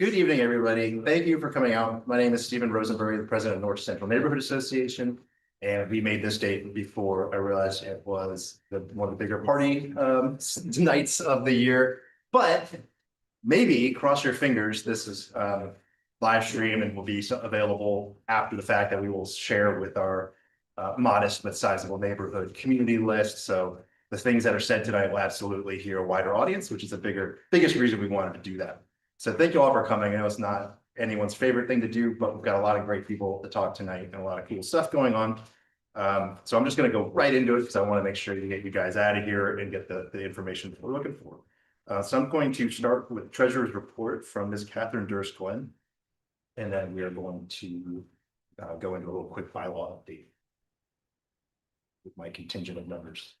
Good evening, everybody. Thank you for coming out. My name is Stephen Rosenberg, the president of North Central Neighborhood Association. And we made this date before I realized it was one of the bigger party nights of the year. But maybe cross your fingers, this is live stream and will be available after the fact that we will share with our modest but sizable neighborhood community list. So the things that are said tonight will absolutely hear a wider audience, which is the biggest reason we wanted to do that. So thank you all for coming. I know it's not anyone's favorite thing to do, but we've got a lot of great people to talk tonight and a lot of cool stuff going on. So I'm just going to go right into it because I want to make sure to get you guys out of here and get the information that we're looking for. So I'm going to start with Treasurer's report from Ms. Catherine Durst-Glenn. And then we are going to go into a little quick bylaw update with my contingent of numbers.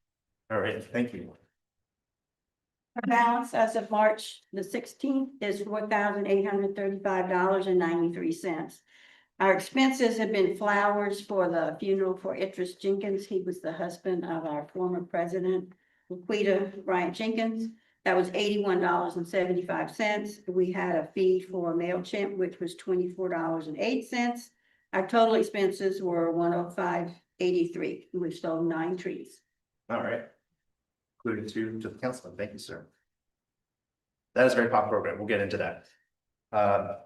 All right, thank you. Our balance as of March the 16th is $4,835.93. Our expenses have been flowers for the funeral for Idris Jenkins. He was the husband of our former president, Laquita Bryant Jenkins. That was $81.75. We had a fee for MailChimp, which was $24.08. Our total expenses were $105.83. We sold 9 trees. All right. Included to the councilman. Thank you, sir. That is a very popular program. We'll get into that.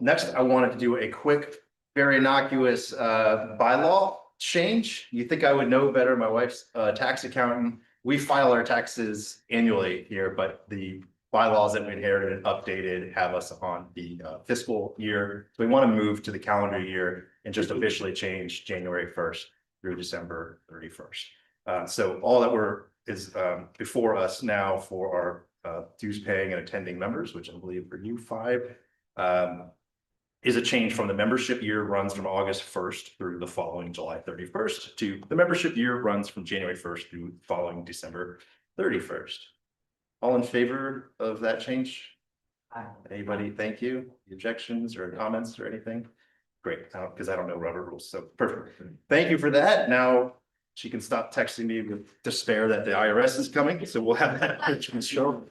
Next, I wanted to do a quick, very innocuous bylaw change. You think I would know better. My wife's a tax accountant. We file our taxes annually here, but the bylaws that we inherited and updated have us on the fiscal year. So we want to move to the calendar year and just officially change January 1st through December 31st. So all that is before us now for our dues paying and attending members, which I believe for you 5, is a change from the membership year runs from August 1st through the following July 31st to the membership year runs from January 1st through following December 31st. All in favor of that change? Anybody? Thank you. Objections or comments or anything? Great, because I don't know rubber rules. So perfect. Thank you for that. Now she can stop texting me with despair that the IRS is coming. So we'll have that show.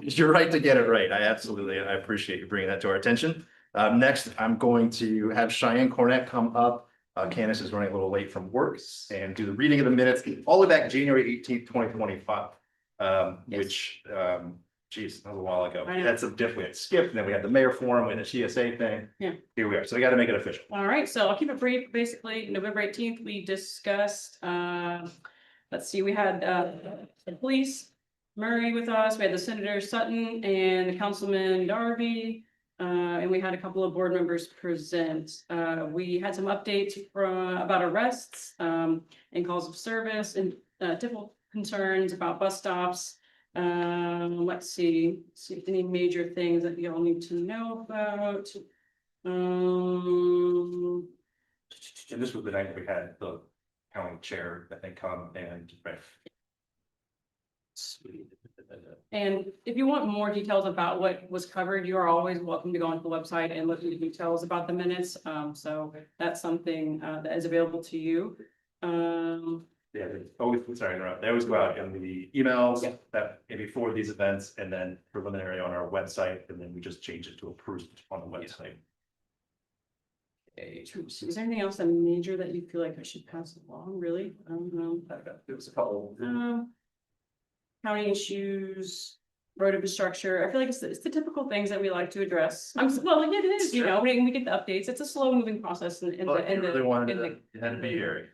You're right to get it right. I appreciate you bringing that to our attention. Next, I'm going to have Cheyenne Cornett come up. Candace is running a little late from work and do the reading of the minutes all the way back January 18th, 2025, yes. Which, geez, that was a while ago. That's a different skip. And then we had the mayor forum and the TSA thing. Yeah. Here we are. So we got to make it official. All right. So I'll keep it brief. Basically, November 18th, we discussed, let's see, we had the police, Murray with us. We had the Senator Sutton and the Councilman Darby. And we had a couple of board members present. We had some updates about arrests and calls of service and typical concerns about bus stops. Let's see if any major things that you all need to know about. And this was the night we had the county chair, I think, come and right. And if you want more details about what was covered, you are always welcome to go onto the website and look at the details about the minutes. So that's something that is available to you. Yeah, always, sorry to interrupt. They always go out in the emails that before these events and then preliminary on our website, and then we just change it to approved on the website. Okay, is there anything else major that you feel like I should pass along? Really? There was a couple. County issues, road infrastructure. I feel like it's the typical things that we like to address. Well, it is. You know, we get the updates. It's a slow moving process. It had to be here.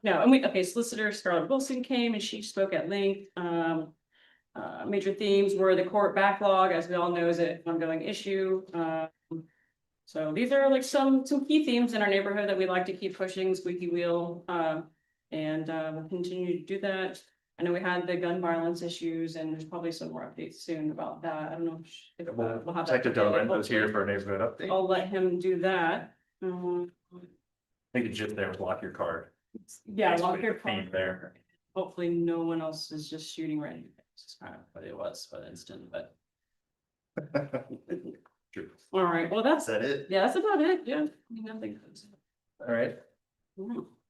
No, and Solicitor Scarlett Wilson came and she spoke at length. Major themes were the court backlog, as we all know, is an ongoing issue. So these are like some key themes in our neighborhood that we like to keep pushing, squeaky wheel, and we'll continue to do that. I know we had the gun violence issues, and there's probably some more updates soon about that. I don't know if we'll have that. Detective was here for a neighborhood update. I'll let him do that. I think the gist there was lock your card. Yeah, lock your card. There. Hopefully no one else is just shooting right in your face. It's kind of what it was for the instant, but. True. All right, well, that's it. Yeah, that's about it. Yeah, nothing. All right.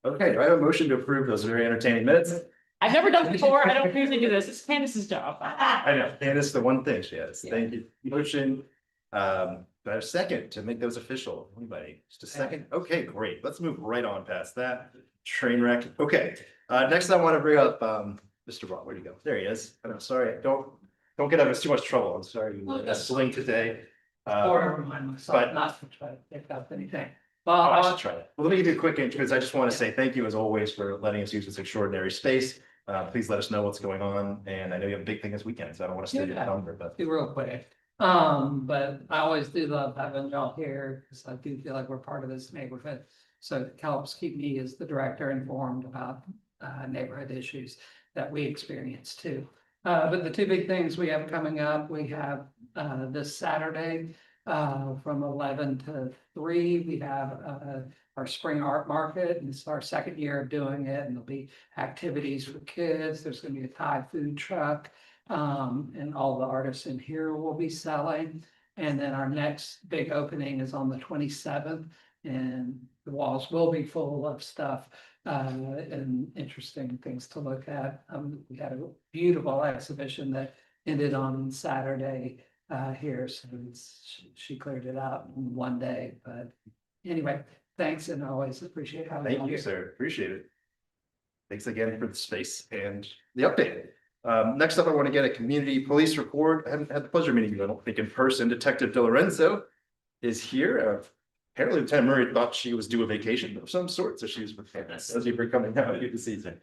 Okay, do I have a motion to approve those very entertaining minutes? I've never done it before. I don't usually do this. It's Candace's job. I know, and it's the one thing she has. Yeah. Thank you. Motion, but a second to make those official. Anybody? Just a second? Okay, great. Let's move right on past that. Train wreck. Okay, next I want to bring up, Mr. Broad. Where'd you go? There he is. I'm sorry. Don't get us too much trouble. I'm sorry. Oh, You that's swing today. Or remind myself but- not to try to pick up anything. Oh, I Well, should try that. Well, let me give you a quick intro, because I just want to say thank you as always for letting us use this extraordinary space. Please let us know what's going on, and I know you have a big thing this weekend, so I don't want to steal your Yeah. thunder, but. be real quick. But I always do love having y'all here, because I do feel like we're part of this neighborhood. So it helps keep me as the director informed about neighborhood issues that we experience too. But the two big things we have coming up, we have this Saturday from 11 to 3, we have our spring art market, and it's our second year of doing it, and there'll be activities for kids. There's gonna be a Thai food truck, and all the artists in here will be selling. And then our next big opening is on the 27th, and the walls will be full of stuff and interesting things to look at. We had a beautiful exhibition that ended on Saturday here, so she cleared it out in one day. But anyway, thanks, and I always appreciate having Thank you you, here. sir. Appreciate it. Thanks again for the space and the update. Next up, I want to get a community police report. I haven't had the pleasure of meeting you, I don't think, in person. Detective De Lorenzo is here. Apparently Lieutenant Murray thought she was due a vacation of some sort, so she was prepared. Thank you for coming out. Good to see you.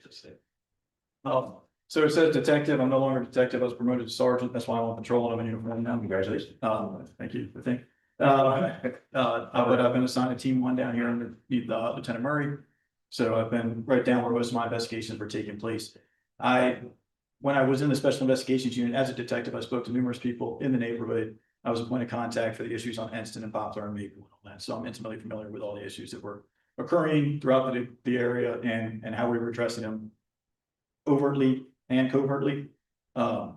So it says detective, I'm no longer detective, I was promoted to sergeant, that's why I'm on patrol and I'm in uniform now. Congratulations. Thank you, I think. But I've been assigned to team 1 down here under Lieutenant Murray. So I've been right down where most of my investigations were taking place. When I was in the special investigations unit as a detective, I spoke to numerous people in the neighborhood. I was a point of contact for the issues on Enston and Poplar and Maple and all that, so I'm intimately familiar with all the issues that were occurring throughout the area and how we were addressing them overtly and covertly. I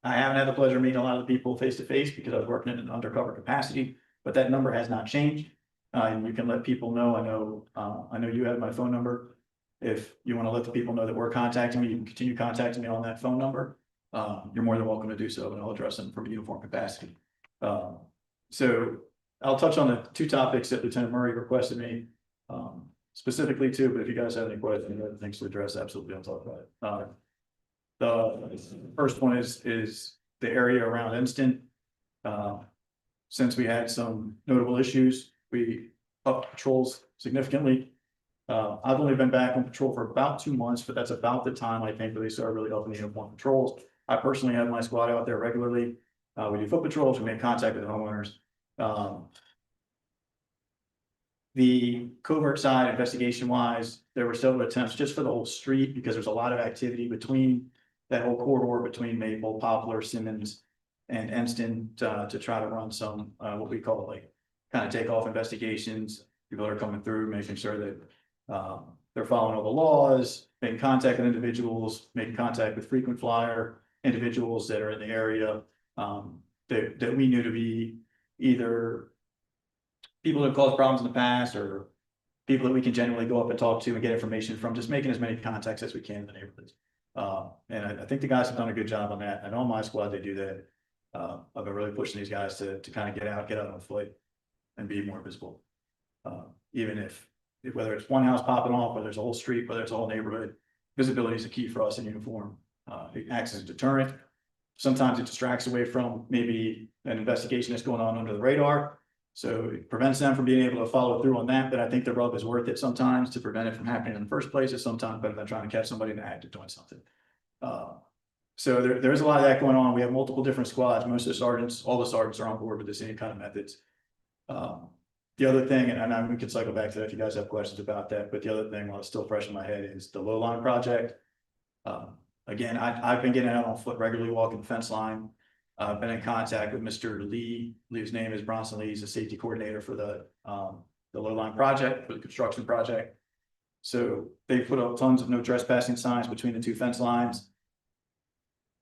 haven't had the pleasure of meeting a lot of the people face to face because I was working in an undercover capacity, but that number has not changed. You can let people know. I know you have my phone number. If you want to let the people know that we're contacting me, you can continue contacting me on that phone number. You're more than welcome to do so, and I'll address them from a uniform capacity. So I'll touch on the 2 topics that Lieutenant Murray requested me specifically to, but if you guys have any questions or other things to address, absolutely, I'll talk about it. The first one is the area around Enston. Since we had some notable issues, we upped patrols significantly. I've only been back on patrol for about 2 months, but that's about the time I think that they started really upping the uniform patrols. I personally have my squad out there regularly. We do foot patrols, we make contact with homeowners. The covert side, investigation wise, there were several attempts just for the whole street because there's a lot of activity between that whole corridor between Maple, Poplar, Simmons, and Enston to try to run some what we call like kind of takeoff investigations. People are coming through, making sure that they're following all the laws, making contact with individuals, making contact with frequent flyer individuals that are in the area that we knew to be either people that have caused problems in the past or people that we can genuinely go up and talk to and get information from, just making as many contacts as we can in the neighborhoods. And I think the guys have done a good job on that. And on my squad, they do that. I've been really pushing these guys to kind of get out on foot and be more visible. Even if whether it's one house popping off, whether it's a whole street, whether it's a whole neighborhood, visibility is a key for us in uniform. It acts as a deterrent. Sometimes it distracts away from maybe an investigation that's going on under the radar. So it prevents them from being able to follow through on that. But I think the rub is worth it sometimes to prevent it from happening in the first place. It's sometimes better than trying to catch somebody in the act of doing something. So there's a lot of that going on. We have multiple different squads. Most of the sergeants, all the sergeants are on board with the same kind of methods. The other thing, and we can cycle back to that if you guys have questions about that, but the other thing while it's still fresh in my head is the low line project. Again, I've been getting out on foot regularly, walking the fence line. I've been in contact with Mr. Lee, whose name is Bronson Lee. He's the safety coordinator for the low line project, for the construction project. So they put up tons of no trespassing signs between the 2 fence lines.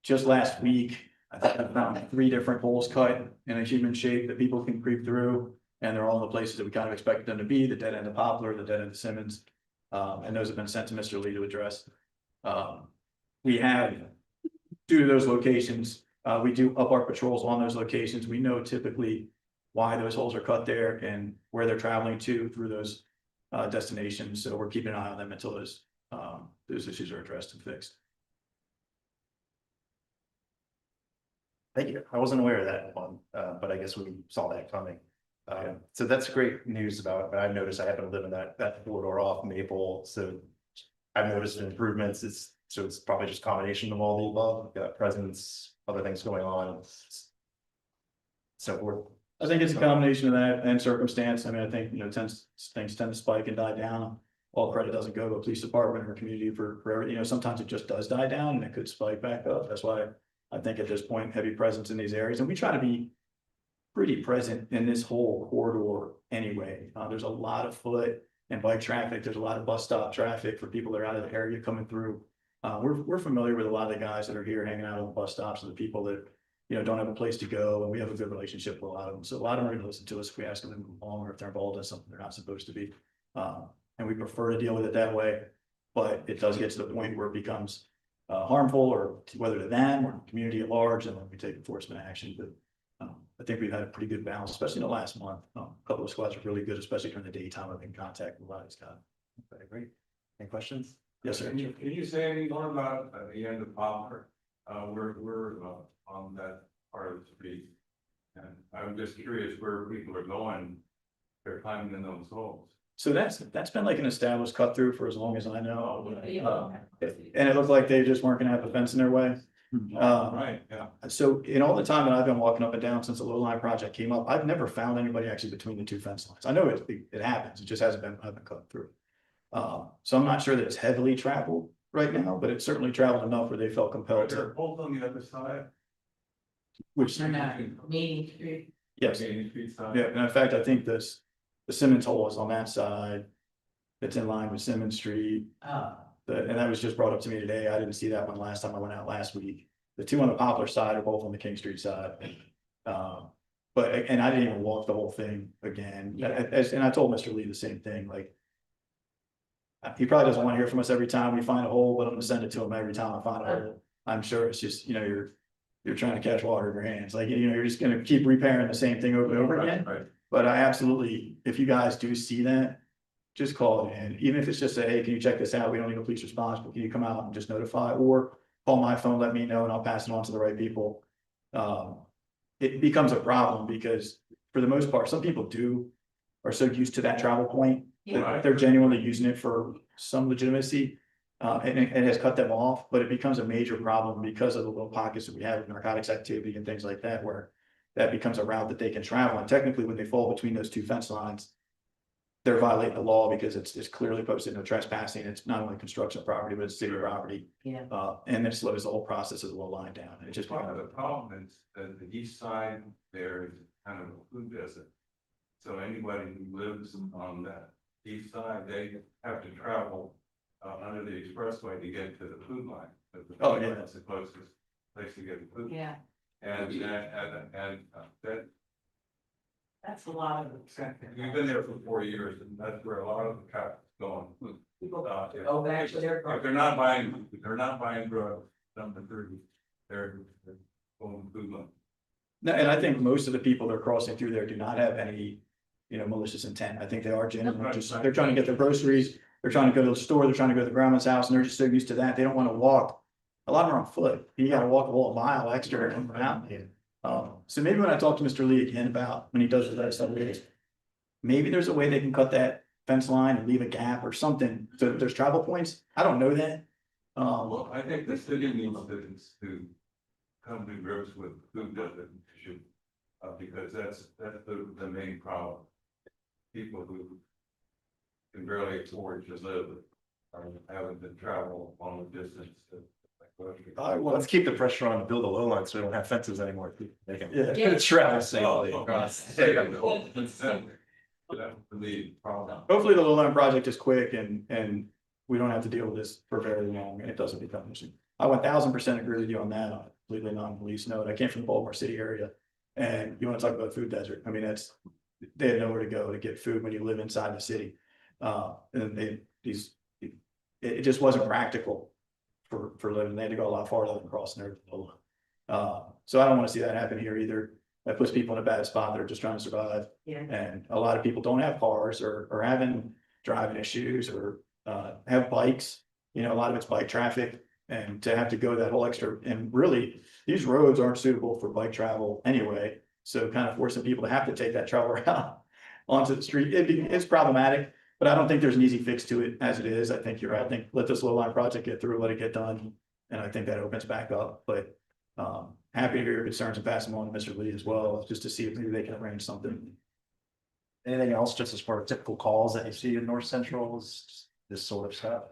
Just last week, I think I found 3 different holes cut in a human shape that people can creep through. And they're all in the places that we kind of expected them to be, the dead end of Poplar, the dead end of Simmons. And those have been sent to Mr. Lee to address. We have, due to those locations, we do up our patrols on those locations. We know typically why those holes are cut there and where they're traveling to through those destinations. So we're keeping an eye on them until those issues are addressed and fixed. Thank you. I wasn't aware of that one, but I guess we saw that coming. So that's great news about, I've noticed I happen to live in that corridor off Maple, so I've noticed improvements. So it's probably just a combination of all the above. We've got presence, other things going on. So I think it's a combination of that and circumstance. I mean, I think, things tend to spike and die down. All credit doesn't go to a police department or community for everything. Sometimes it just does die down and it could spike back up. That's why I think at this point, heavy presence in these areas, and we try to be pretty present in this whole corridor anyway. There's a lot of foot and bike traffic. There's a lot of bus stop traffic for people that are out of the area coming through. We're familiar with a lot of the guys that are here hanging out on the bus stops and the people that, don't have a place to go, and we have a good relationship with a lot of them. So a lot of them are going to listen to us if we ask them to move along or if they're involved in something they're not supposed to be. And we prefer to deal with it that way, but it does get to the point where it becomes harmful, or whether to them or the community at large, and then we take enforcement action. But I think we've had a pretty good balance, especially in the last month. A couple of squads are really good, especially during the daytime. I've been in contact with a lot of these guys. okay, great. Any questions? Yes, sir. Can you say any more about the end of Poplar? We're on that part of the street. And I'm just curious where people are going. They're climbing in those holes. So that's been like an established cut through for as long as I know. Oh, And it looked like they just weren't gonna have a fence in their way. Right, yeah. So in all the time that I've been walking up and down since the low line project came up, I've never found anybody actually between the two fence lines. I know it happens, it just hasn't been cut through. So I'm not sure that it's heavily traveled right now, but it's certainly traveled enough where they felt compelled There are to, holes on the other side. which, Meeting Street. yes, Main Street side. yeah, and in fact, I think the Simmons hole is on that side. It's in line with Simmons Street. And that was just brought up to me today. I didn't see that one last time I went out last week. The two on the Poplar side are both on the King Street side. And I didn't even walk the whole thing again. And I told Mr. Lee the same thing, like, he probably doesn't want to hear from us every time we find a hole, but I'm gonna send it to him every time I find a hole. I'm sure it's just, you're trying to catch water in your hands. Like, you're just gonna keep repairing the same thing over and over again. Right. But I absolutely, if you guys do see that, just call it in, even if it's just a, hey, can you check this out? We don't need a police response, but can you come out and just notify, or call my phone, let me know, and I'll pass it on to the right people. It becomes a problem because for the most part, some people are so used to that travel point. Yeah. They're genuinely using it for some legitimacy. And it has cut them off, but it becomes a major problem because of the little pockets that we have of narcotics activity and things like that, where that becomes a route that they can travel. And technically, when they fall between those two fence lines, they're violating the law because it's clearly posted no trespassing. It's not only construction property, but it's city property. Yeah. And it slows the whole process of the little line down. And it just Part of becomes, the problem is that the east side there is kind of a food desert. So anybody who lives on that east side, they have to travel under the expressway to get to the food line. But the Oh, food yeah. line is the closest place to get the food. Yeah, And that, that's a lot of. we've been there for 4 years, and that's where a lot of the traffic's going. People If- go back to their. If they're not buying drugs, number 30, they're going to food line. no, and I think most of the people that are crossing through there do not have any, malicious intent. I think they are genuine, they're trying to get their groceries. They're trying to go to the store, they're trying to go to the grandma's house, and they're just so used to that, they don't want to walk. A lot of them are on foot, you gotta walk a whole mile extra to come out. So maybe when I talk to Mr. Lee again about when he does that stuff, maybe there's a way they can cut that fence line and leave a gap or something, so that there's travel points, I don't know that. Well, I think the city needs to come to grips with food desert issue, because that's the main problem. People who can barely afford to live are having to travel long distance to. All right, well, let's keep the pressure on to build a low line so we don't have fences anymore. They can Yeah. travel safely across. That's the lead problem. Hopefully the low line project is quick and we don't have to deal with this for very long and it doesn't become an issue. I 1000% agree with you on that, on a completely non-police note. I came from the Baltimore City area. And you want to talk about food desert? I mean, they had nowhere to go to get food when you live inside the city. And it just wasn't practical for living. They had to go a lot farther than crossing there. So I don't want to see that happen here either. That puts people in a bad spot that are just trying to survive. Yeah. And a lot of people don't have cars or having driving issues or have bikes. You know, a lot of it's bike traffic, and to have to go that whole extra, and really, these roads aren't suitable for bike travel anyway. So kind of forcing people to have to take that travel route onto the street, it's problematic, but I don't think there's an easy fix to it as it is. I think you're right. I think let this low line project get through, let it get done. And I think that opens back up, but happy to hear your concerns and pass them on to Mr. Lee as well, just to see if maybe they can arrange something. Anything else just as far as typical calls that you see in North Central is this sort of stuff?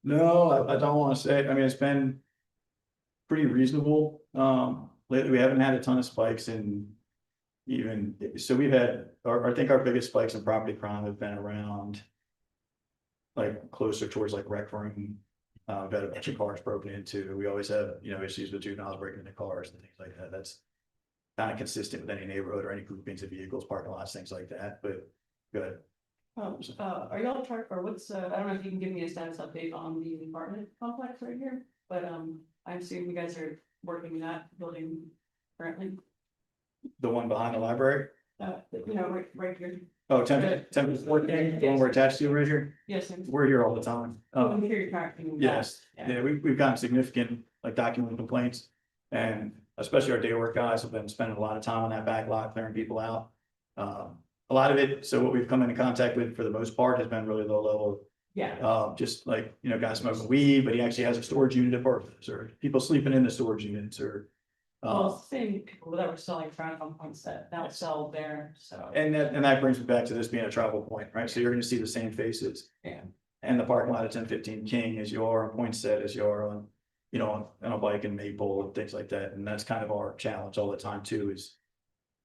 No, I don't want to say, I mean, it's been pretty reasonable. Lately, we haven't had a ton of spikes in even, so we've had, I think our biggest spikes in property crime have been around like closer towards like rec room. We've had a bunch of cars broken into. We always have, you know, issues with juveniles breaking into cars and things like that. That's kind of consistent with any neighborhood or any groupings of vehicles, parking lots, things like that, but good. Are y'all or what's, I don't know if you can give me a status update on the apartment complex right here, but, I assume you guys are working in that building currently, The one behind the library? you know, right here. Oh, 1014, the one we're attached to right here. Yes, sir. We're here all the time. I'm here tracking. Yes, Yeah. yeah, we've gotten significant like documented complaints. And especially our day work guys have been spending a lot of time on that back lot, clearing people out. A lot of it, so what we've come into contact with for the most part has been really low level. Yeah. Just like, you know, guys smoking weed, but he actually has a storage unit at Barclays, or people sleeping in the storage units, or. Well, same people that were selling front on points that now sell there, so. And that brings me back to this being a travel point, right? So you're gonna see the same faces. Yeah. And the parking lot at 1015 King as you are on Poinsett, as you are on, you know, on a bike in Maple and things like that. And that's kind of our challenge all the time too, is,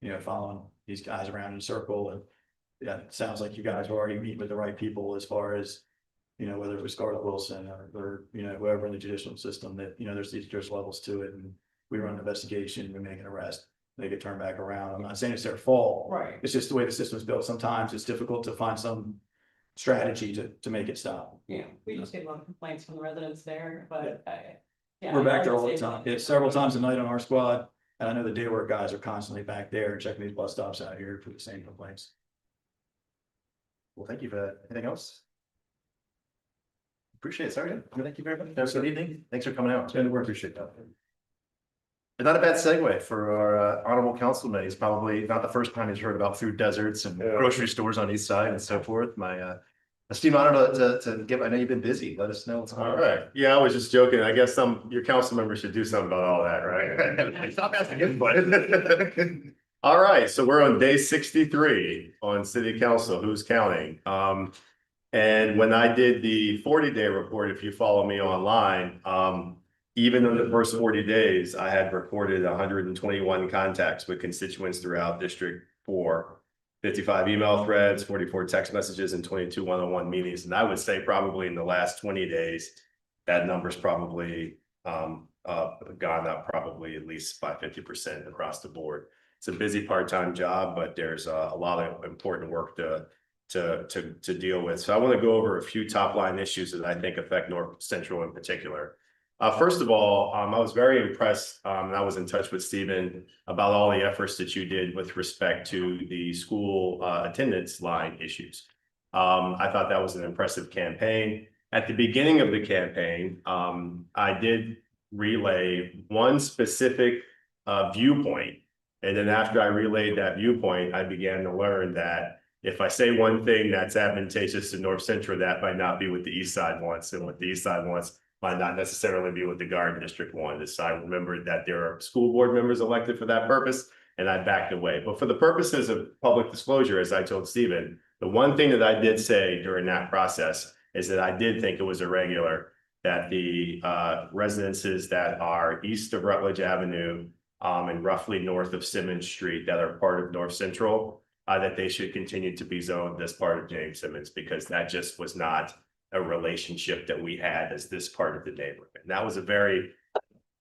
you know, following these guys around in a circle. And yeah, it sounds like you guys are already meeting with the right people as far as, you know, whether it was Scarlett Wilson or, you know, whoever in the judicial system, that, you know, there's levels to it, and we run an investigation, we make an arrest, they get turned back around. I'm not saying it's their fault. Right. It's just the way the system's built. Sometimes it's difficult to find some strategy to make it stop. Yeah, we just get a lot of complaints from the residents there, but yeah. We're back there I all would the say- time. It's several times a night on our squad. And I know the day work guys are constantly back there checking these bus stops out here for the same complaints. Well, thank you for that. Anything else? Appreciate it. Sorry. Thank you very much. Have a good evening. Thanks for coming out. Good work. Appreciate that. It's not a bad segue for our honorable councilman. He's probably not the first time he's heard about food deserts and grocery stores on east side and so forth. My esteemed honor to give, I know you've been busy. Let us know what's going All on. right. Yeah, I was just joking. I guess your council members should do something about all that, right? Stop asking input. All right, so we're on day 63 on city council. Who's counting? And when I did the 40-day report, if you follow me online, even in the first 40 days, I had reported 121 contacts with constituents throughout District 4. 55 email threads, 44 text messages, and 22 one-on-one meetings. And I would say probably in the last 20 days, that number's probably gone up probably at least by 50% across the board. It's a busy part-time job, but there's a lot of important work to deal with. So I want to go over a few top-line issues that I think affect North Central in particular. First of all, I was very impressed, and I was in touch with Stephen about all the efforts that you did with respect to the school attendance line issues. I thought that was an impressive campaign. At the beginning of the campaign, I did relay one specific viewpoint. And then after I relayed that viewpoint, I began to learn that if I say one thing that's advantageous to North Central, that might not be what the East Side wants, and what the East Side wants might not necessarily be what the Garden District wanted. So I remembered that there are school board members elected for that purpose, and I backed away. But for the purposes of public disclosure, as I told Stephen, the one thing that I did say during that process is that I did think it was irregular that the residences that are east of Rutledge Avenue and roughly north of Simmons Street that are part of North Central, that they should continue to be zoned as part of James Simmons, because that just was not a relationship that we had as this part of the neighborhood. And that was a very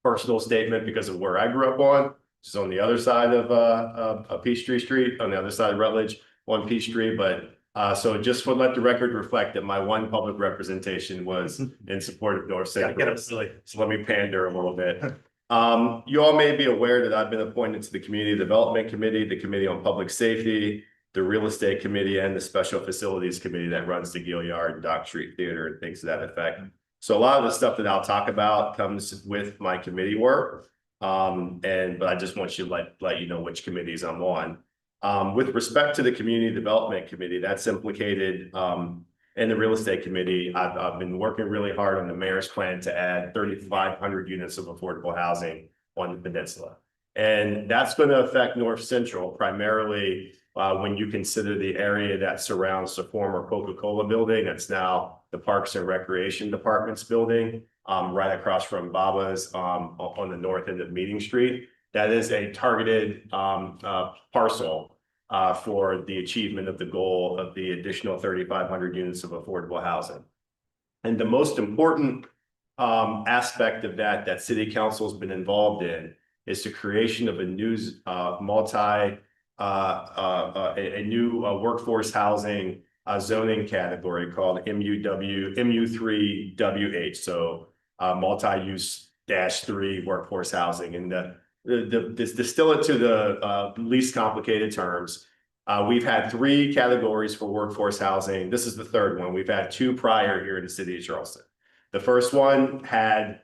personal statement because of where I grew up on, which is on the other side of Peachtree Street, on the other side of Rutledge on Peachtree. But So just to let the record reflect that my one public representation was in support of North Gotta get Central. them silly. So let me pander a little bit. You all may be aware that I've been appointed to the Community Development Committee, the Committee on Public Safety, the Real Estate Committee, and the Special Facilities Committee that runs the Gilliard and Dock Street Theater and things to that effect. So a lot of the stuff that I'll talk about comes with my committee work. But I just want you to let you know which committees I'm on. With respect to the Community Development Committee, that's implicated in the Real Estate Committee. I've been working really hard on the mayor's plan to add 3,500 units of affordable housing on the peninsula. And that's going to affect North Central primarily when you consider the area that surrounds the former Coca-Cola building. That's now the Parks and Recreation Department's building, right across from Baba's on the north end of Meeting Street. That is a targeted parcel for the achievement of the goal of the additional 3,500 units of affordable housing. And the most important aspect of that City Council has been involved in is the creation of a new workforce housing zoning category called MU3WH. So multi-use -3 workforce housing. And to distill it to the least complicated terms, we've had 3 categories for workforce housing. This is the 3rd one. We've had 2 prior here in the city of Charleston. The first one had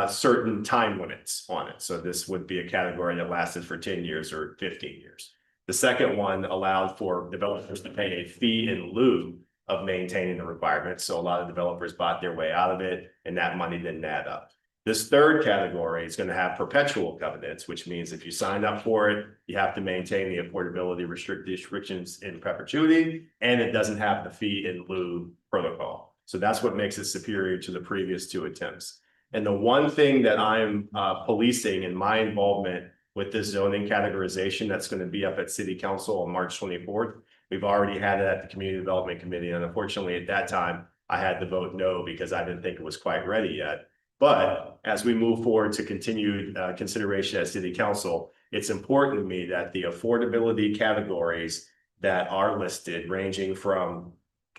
certain time limits on it. So this would be a category that lasted for 10 years or 15 years. The second one allowed for developers to pay a fee in lieu of maintaining the requirements. So a lot of developers bought their way out of it, and that money didn't add up. This 3rd category is going to have perpetual covenants, which means if you sign up for it, you have to maintain the affordability restrictions in perpetuity, and it doesn't have the fee in lieu protocol. So that's what makes it superior to the previous 2 attempts. And the one thing that I'm policing in my involvement with this zoning categorization that's going to be up at City Council on March 24th, we've already had it at the Community Development Committee. And unfortunately, at that time, I had to vote no because I didn't think it was quite ready yet. But as we move forward to continued consideration at City Council, it's important to me that the affordability categories that are listed, ranging from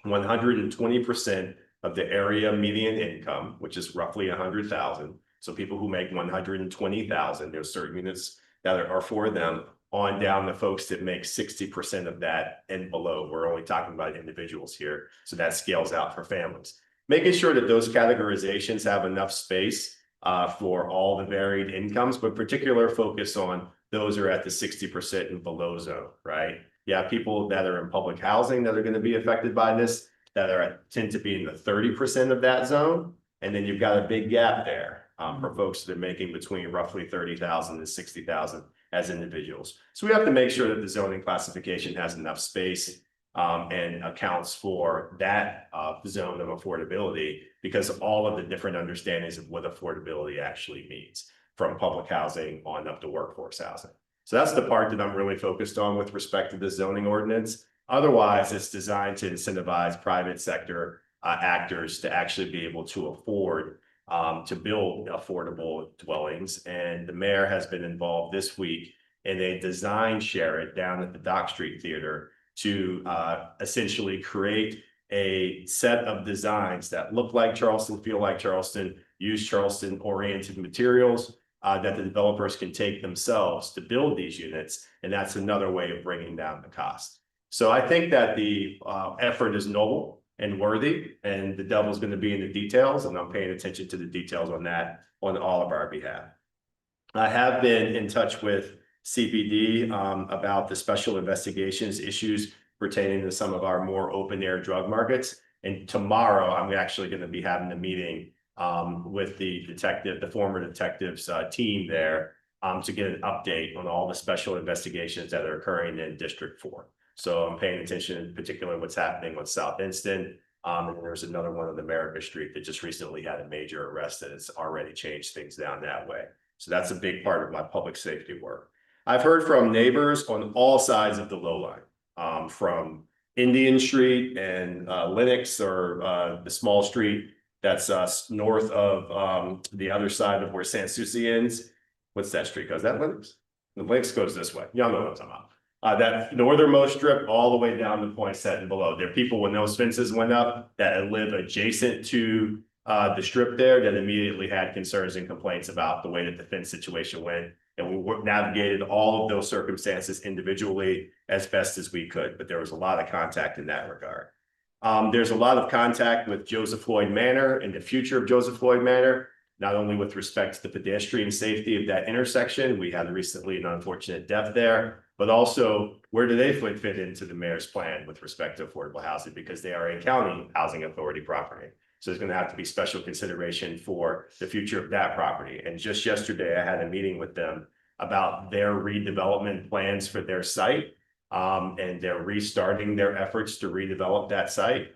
120% of the area median income, which is roughly 100,000. So people who make 120,000, there's certain units that are for them, on down to folks that make 60% of that and below. We're only talking about individuals here. So that scales out for families. Making sure that those categorizations have enough space for all the varied incomes, but particular focus on those who are at the 60% and below zone, right? You have people that are in public housing that are going to be affected by this, that tend to be in the 30% of that zone. And then you've got a big gap there for folks that are making between roughly 30,000 and 60,000 as individuals. So we have to make sure that the zoning classification has enough space and accounts for that zone of affordability, because all of the different understandings of what affordability actually means, from public housing on up to workforce housing. So that's the part that I'm really focused on with respect to the zoning ordinance. Otherwise, it's designed to incentivize private sector actors to actually be able to afford to build affordable dwellings. And the mayor has been involved this week in a design share down at the Dock Street Theater to essentially create a set of designs that look like Charleston, feel like Charleston, use Charleston-oriented materials that the developers can take themselves to build these units. And that's another way of bringing down the cost. So I think that the effort is noble and worthy, and the devil's going to be in the details, and I'm paying attention to the details on that on all of our behalf. I have been in touch with CPD about the special investigations issues pertaining to some of our more open air drug markets. And tomorrow, I'm actually going to be having a meeting with the former detectives team there to get an update on all the special investigations that are occurring in District 4. So I'm paying attention in particular what's happening with South Inston. And there's another one on America Street that just recently had a major arrest that has already changed things down that way. So that's a big part of my public safety work. I've heard from neighbors on all sides of the low line, from Indian Street and Lenox, or the small street that's north of the other side of where Sans Souci ends. What's that street goes? Is that Lenox? The Lenox goes this way. Y'all know what I'm talking about. That northernmost strip all the way down to Poinsett and below. There are people when those fences went up that live adjacent to the strip there that immediately had concerns and complaints about the way that the fence situation went. And we navigated all of those circumstances individually as best as we could, but there was a lot of contact in that regard. There's a lot of contact with Joseph Floyd Manor and the future of Joseph Floyd Manor, not only with respect to the pedestrian safety of that intersection. We had recently an unfortunate death there, but also where do they fit into the mayor's plan with respect to affordable housing, because they are a county housing authority property. So there's going to have to be special consideration for the future of that property. And just yesterday, I had a meeting with them about their redevelopment plans for their site. And they're restarting their efforts to redevelop that site.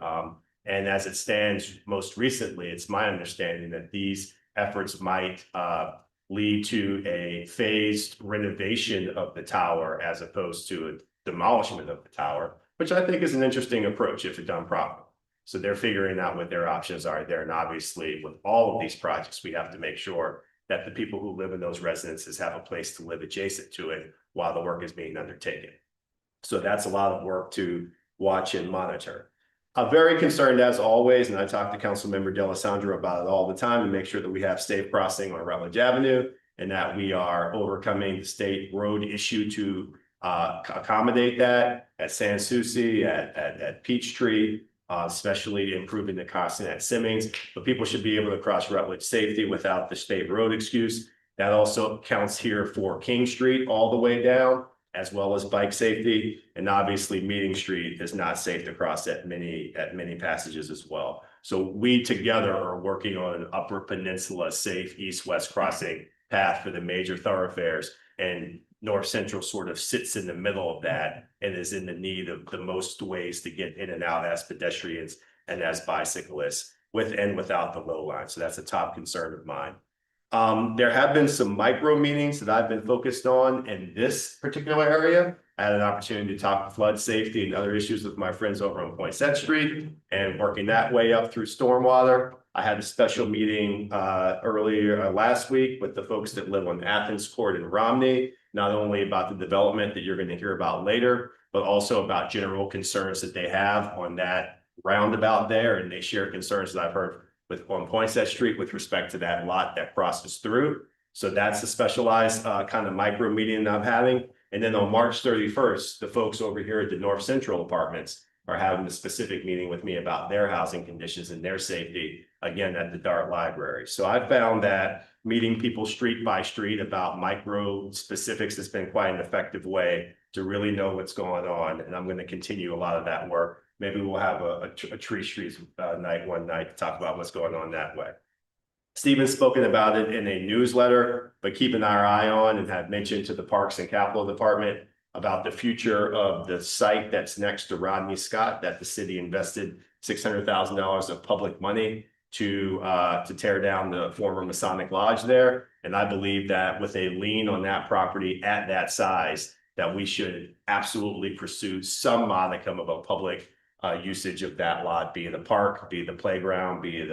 And as it stands most recently, it's my understanding that these efforts might lead to a phased renovation of the tower as opposed to a demolishment of the tower, which I think is an interesting approach if it's done properly. So they're figuring out what their options are there. And obviously with all of these projects, we have to make sure that the people who live in those residences have a place to live adjacent to it while the work is being undertaken. So that's a lot of work to watch and monitor. I'm very concerned as always, and I talk to Councilmember D'Alessandro about it all the time, to make sure that we have safe crossing on Rutledge Avenue and that we are overcoming the state road issue to accommodate that at Sans Souci, at Peachtree, especially improving the crossing at Simmons. But people should be able to cross Rutledge safely without the state road excuse. That also counts here for King Street all the way down, as well as bike safety. And obviously Meeting Street is not safe to cross at many passages as well. So we together are working on an Upper Peninsula safe east-west crossing path for the major thoroughfares, and North Central sort of sits in the middle of that and is in the need of the most ways to get in and out as pedestrians and as bicyclists, with and without the low line. So that's a top concern of mine. There have been some micro meetings that I've been focused on in this particular area. I had an opportunity to talk flood safety and other issues with my friends over on Poinsett Street and working that way up through stormwater. I had a special meeting earlier last week with the folks that live on Athens Court in Romney, not only about the development that you're going to hear about later, but also about general concerns that they have on that roundabout there. And they share concerns that I've heard on Poinsett Street with respect to that lot that crosses through. So that's a specialized kind of micro meeting that I'm having. And then on March 31st, the folks over here at the North Central Apartments are having a specific meeting with me about their housing conditions and their safety, again, at the Dart Library. So I found that meeting people street by street about micro specifics has been quite an effective way to really know what's going on. And I'm going to continue a lot of that work. Maybe we'll have a tree streets night one night to talk about what's going on that way. Stephen's spoken about it in a newsletter, but keeping our eye on and have mentioned to the Parks and Capital Department about the future of the site that's next to Rodney Scott, that the city invested $600,000 of public money to tear down the former Masonic Lodge there. And I believe that with a lien on that property at that size, that we should absolutely pursue some modicum of a public usage of that lot, be it a park, be it the playground, be it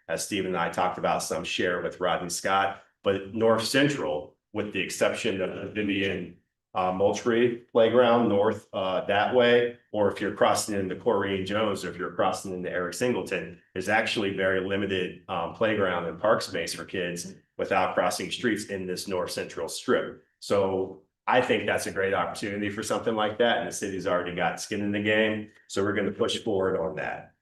as Stephen and I talked about, some share with Rodney Scott. But North Central, with the exception of the Vivian Moultrie playground north that way, or if you're crossing into Corrine Jones, or if you're crossing into Eric Singleton, there's actually very limited playground and park space for kids without crossing streets in this North Central strip. So I think that's a great opportunity for something like that. And the city's already got skin in the game. So we're going to push forward on that.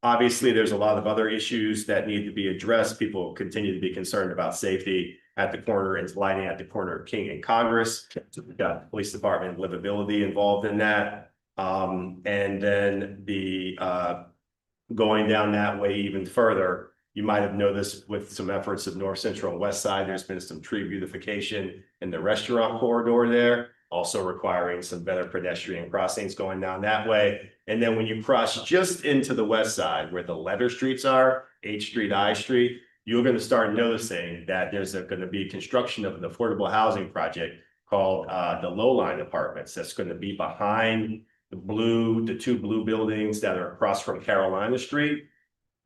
Obviously, there's a lot of other issues that need to be addressed. People continue to be concerned about safety at the corner and lighting at the corner of King and Congress. So we've got the police department livability involved in that. And then the going down that way even further, you might have noticed with some efforts of North Central and West Side, there's been some tree beautification in the restaurant corridor there, also requiring some better pedestrian crossings going down that way. And then when you cross just into the west side where the letter streets are, H Street, I Street, you're going to start noticing that there's going to be construction of an affordable housing project called the Lowline Apartments. That's going to be behind the two blue buildings that are across from Carolina Street.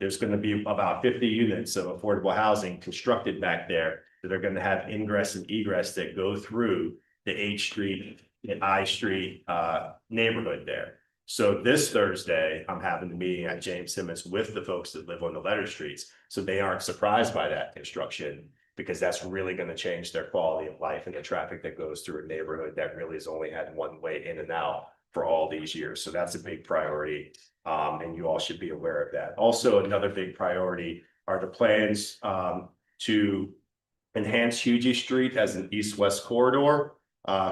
There's going to be about 50 units of affordable housing constructed back there that are going to have ingress and egress that go through the H Street I Street neighborhood there. So this Thursday, I'm having a meeting at James Simmons with the folks that live on the letter streets. So they aren't surprised by that construction, because that's really going to change their quality of life and the traffic that goes through a neighborhood that really has only had one way in and out for all these years. So that's a big priority. And you all should be aware of that. Also, another big priority are the plans to enhance Hugie Street as an east-west corridor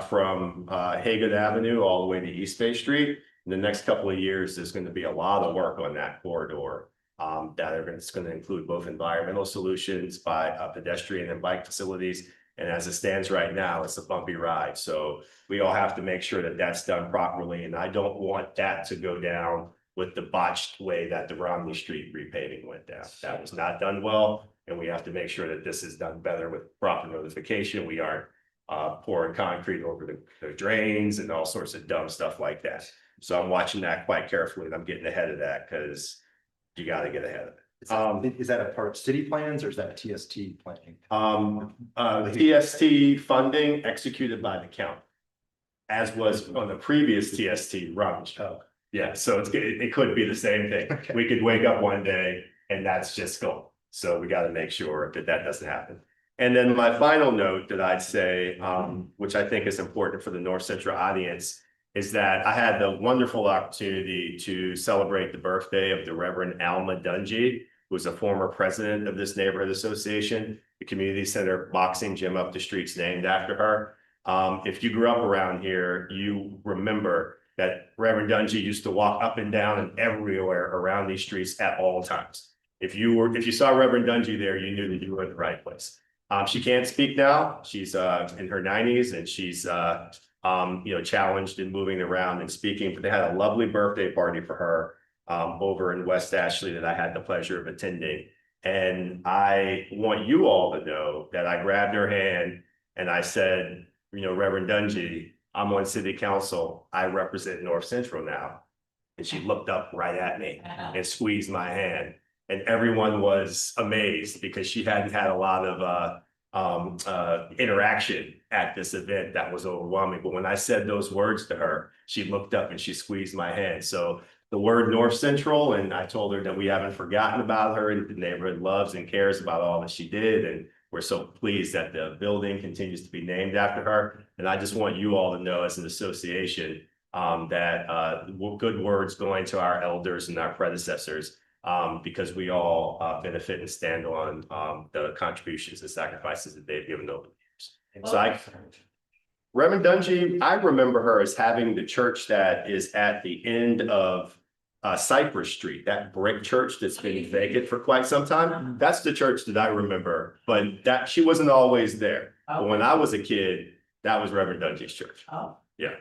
from Hagan Avenue all the way to East Bay Street. In the next couple of years, there's going to be a lot of work on that corridor it's going to include both environmental solutions by pedestrian and bike facilities. And as it stands right now, it's a bumpy ride. So we all have to make sure that that's done properly. And I don't want that to go down with the botched way that the Romney Street repaving went down. That was not done well. And we have to make sure that this is done better with proper notification. We aren't pouring concrete over the drains and all sorts of dumb stuff like that. So I'm watching that quite carefully, and I'm getting ahead of that because you got to get ahead of it. Is that a part of city plans or is that TST planning? TST funding executed by the county, as was on the previous TST run. Oh. Yeah, so it could be the same thing. Okay. We could wake up one day and that's just gone. So we got to make sure that that doesn't happen. And then my final note that I'd say, which I think is important for the North Central audience, is that I had the wonderful opportunity to celebrate the birthday of the Reverend Alma Dungy, who was a former president of this neighborhood association. The community center boxing gym up the street's named after her. If you grew up around here, you remember that Reverend Dungy used to walk up and down and everywhere around these streets at all times. If you saw Reverend Dungy there, you knew that you were in the right place. She can't speak now. She's in her 90s and she's challenged in moving around and speaking, but they had a lovely birthday party for her over in West Ashley that I had the pleasure of attending. And I want you all to know that I grabbed her hand and I said, Reverend Dungy, I'm on city council. I represent North Central now. And she looked up right at me and squeezed my hand. And everyone was amazed because she hadn't had a lot of interaction at this event that was overwhelming. But when I said those words to her, she looked up and she squeezed my hand. So the word North Central, and I told her that we haven't forgotten about her and the neighborhood loves and cares about all that she did. And we're so pleased that the building continues to be named after her. And I just want you all to know as an association that good words going to our elders and our predecessors, because we all benefit and stand on the contributions and sacrifices that they've given over the years. So Reverend Dungy, I remember her as having the church that is at the end of Cypress Street, that brick church that's been vacant for quite some time. That's the church that I remember, but that she wasn't always there. But when I was a kid, that was Reverend Dungy's church. Oh. Yeah.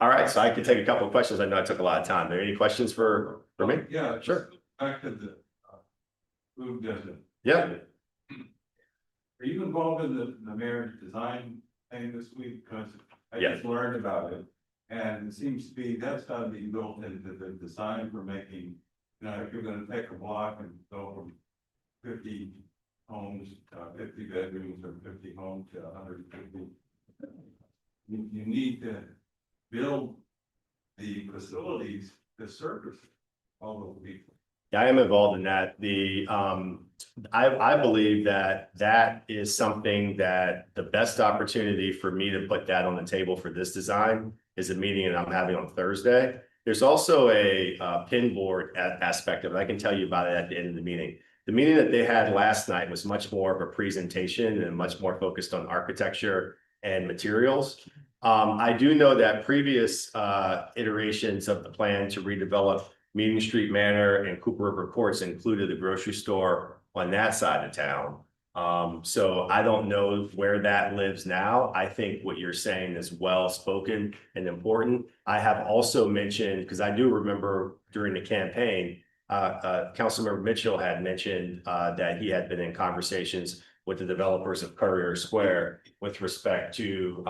All right, so I can take a couple of questions. I know I took a lot of time. Are there any questions for me? Yeah, Sure. Back to the food desert. Yeah. Are you involved in the marriage design thing this week? Because I Yeah. just learned about it. And it seems to be, that's gotta be built into the design for making, if you're gonna take a block and go from 50 homes, 50 bedrooms or 50 homes to 150. You need to build the facilities to service all those people. Yeah, I am involved in that. I believe that is something that the best opportunity for me to put that on the table for this design is a meeting that I'm having on Thursday. There's also a pin board aspect of it. I can tell you about it at the end of the meeting. The meeting that they had last night was much more of a presentation and much more focused on architecture and materials. I do know that previous iterations of the plan to redevelop Meeting Street Manor and Cooper River Courts included a grocery store on that side of town. So I don't know where that lives now. I think what you're saying is well spoken and important. I have also mentioned, because I do remember during the campaign, Councilmember Mitchell had mentioned that he had been in conversations with the developers of Courier Square with respect to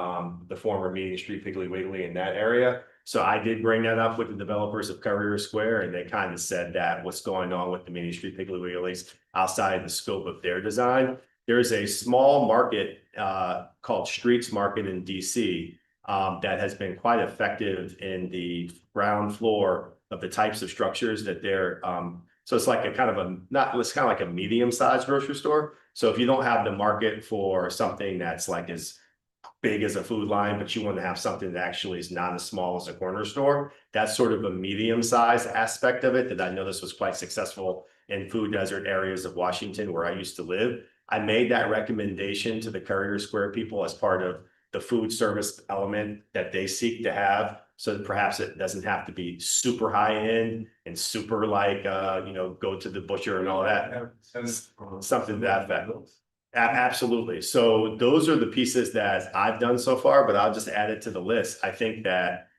the former Meeting Street Piggly Wiggly in that area. So I did bring that up with the developers of Courier Square, and they kind of said that what's going on with the Meeting Street Piggly Wigglies outside the scope of their design. there's a small market called Streets Market in DC that has been quite effective in the ground floor of the types of structures that they're so it's like a kind of a it's kind of like a medium-sized grocery store. So if you don't have the market for something that's like as big as a Food Line, but you want to have something that actually is not as small as a corner store, that's sort of a medium-sized aspect of it that I noticed was quite successful in food desert areas of Washington where I used to live. I made that recommendation to the Courier Square people as part of the food service element that they seek to have. So that perhaps it doesn't have to be super high end and super like, go to the butcher and all that. Something to that effect. Absolutely. So those are the pieces that I've done so far, but I'll just add it to the list. I think that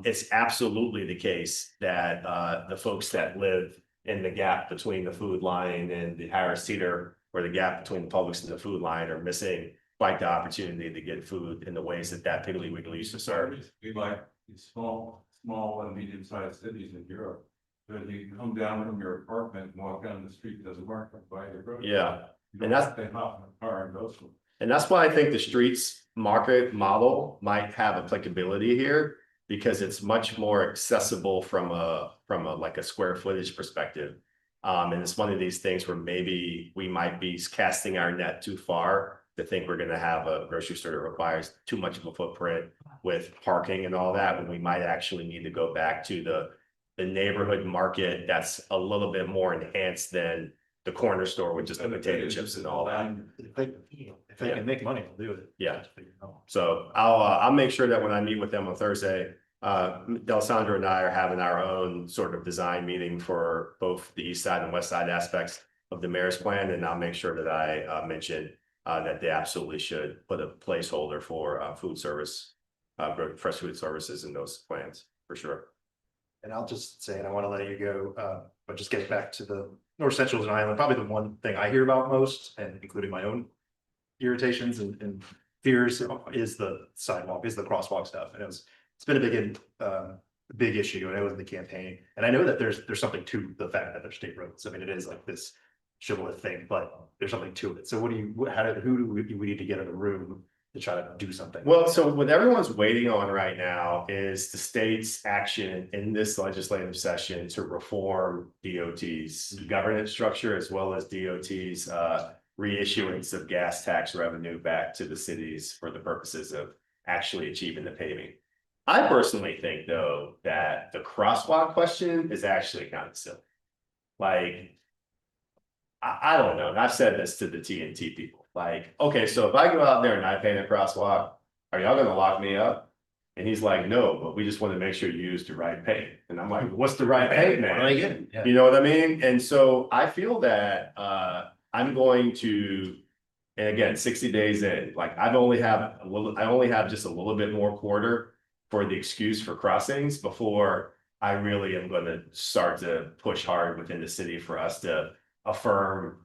it's absolutely the case that the folks that live in the gap between the Food Line and the Harris Teeter, or the gap between the Publix and the Food Line, are missing quite the opportunity to get food in the ways that Piggly Wiggly used to serve. We like these small and medium-sized cities in Europe. So you come down from your apartment and walk down the street, doesn't work, buy your groceries. Yeah. You And don't that's- have to hop in a car and go somewhere. And that's why I think the streets market model might have applicability here, because it's much more accessible from a like a square footage perspective. And it's one of these things where maybe we might be casting our net too far to think we're gonna have a grocery store that requires too much of a footprint with parking and all that, when we might actually need to go back to the neighborhood market that's a little bit more enhanced than the corner store with just the potato chips and all that. If they can make money, they'll do it. Yeah. So I'll make sure that when I meet with them on Thursday, Delisandro and I are having our own sort of design meeting for both the east side and west side aspects of the mayor's plan, and I'll make sure that I mention that they absolutely should put a placeholder for food service, fresh food services in those plans, for sure. And I'll just say, and I want to let you go, but just getting back to the North Central Island, probably the one thing I hear about most, and including my own irritations and fears, is the sidewalk, is the crosswalk stuff. And it's been a big issue, and it was in the campaign. And I know that there's something to the fact that they're state roads. I mean, it is like this shibboleth thing, but there's something to it. So who do we need to get in the room to try to do something? Well, so what everyone's waiting on right now is the state's action in this legislative session to reform DOT's governance structure, as well as DOT's reissuance of gas tax revenue back to the cities for the purposes of actually achieving the paving. I personally think, though, that the crosswalk question is actually kind of silly. Like, I don't know, and I've said this to the TNT people, like, okay, so if I go out there and I paint a crosswalk, are y'all gonna lock me up? And he's like, no, but we just want to make sure you use the right paint. And I'm like, what's the right paint, man? Yeah. You know what I mean? And so I feel that I'm going to, and again, 60 days in, like I only have just a little bit more quarter for the excuse for crossings before I really am going to start to push hard within the city for us to affirm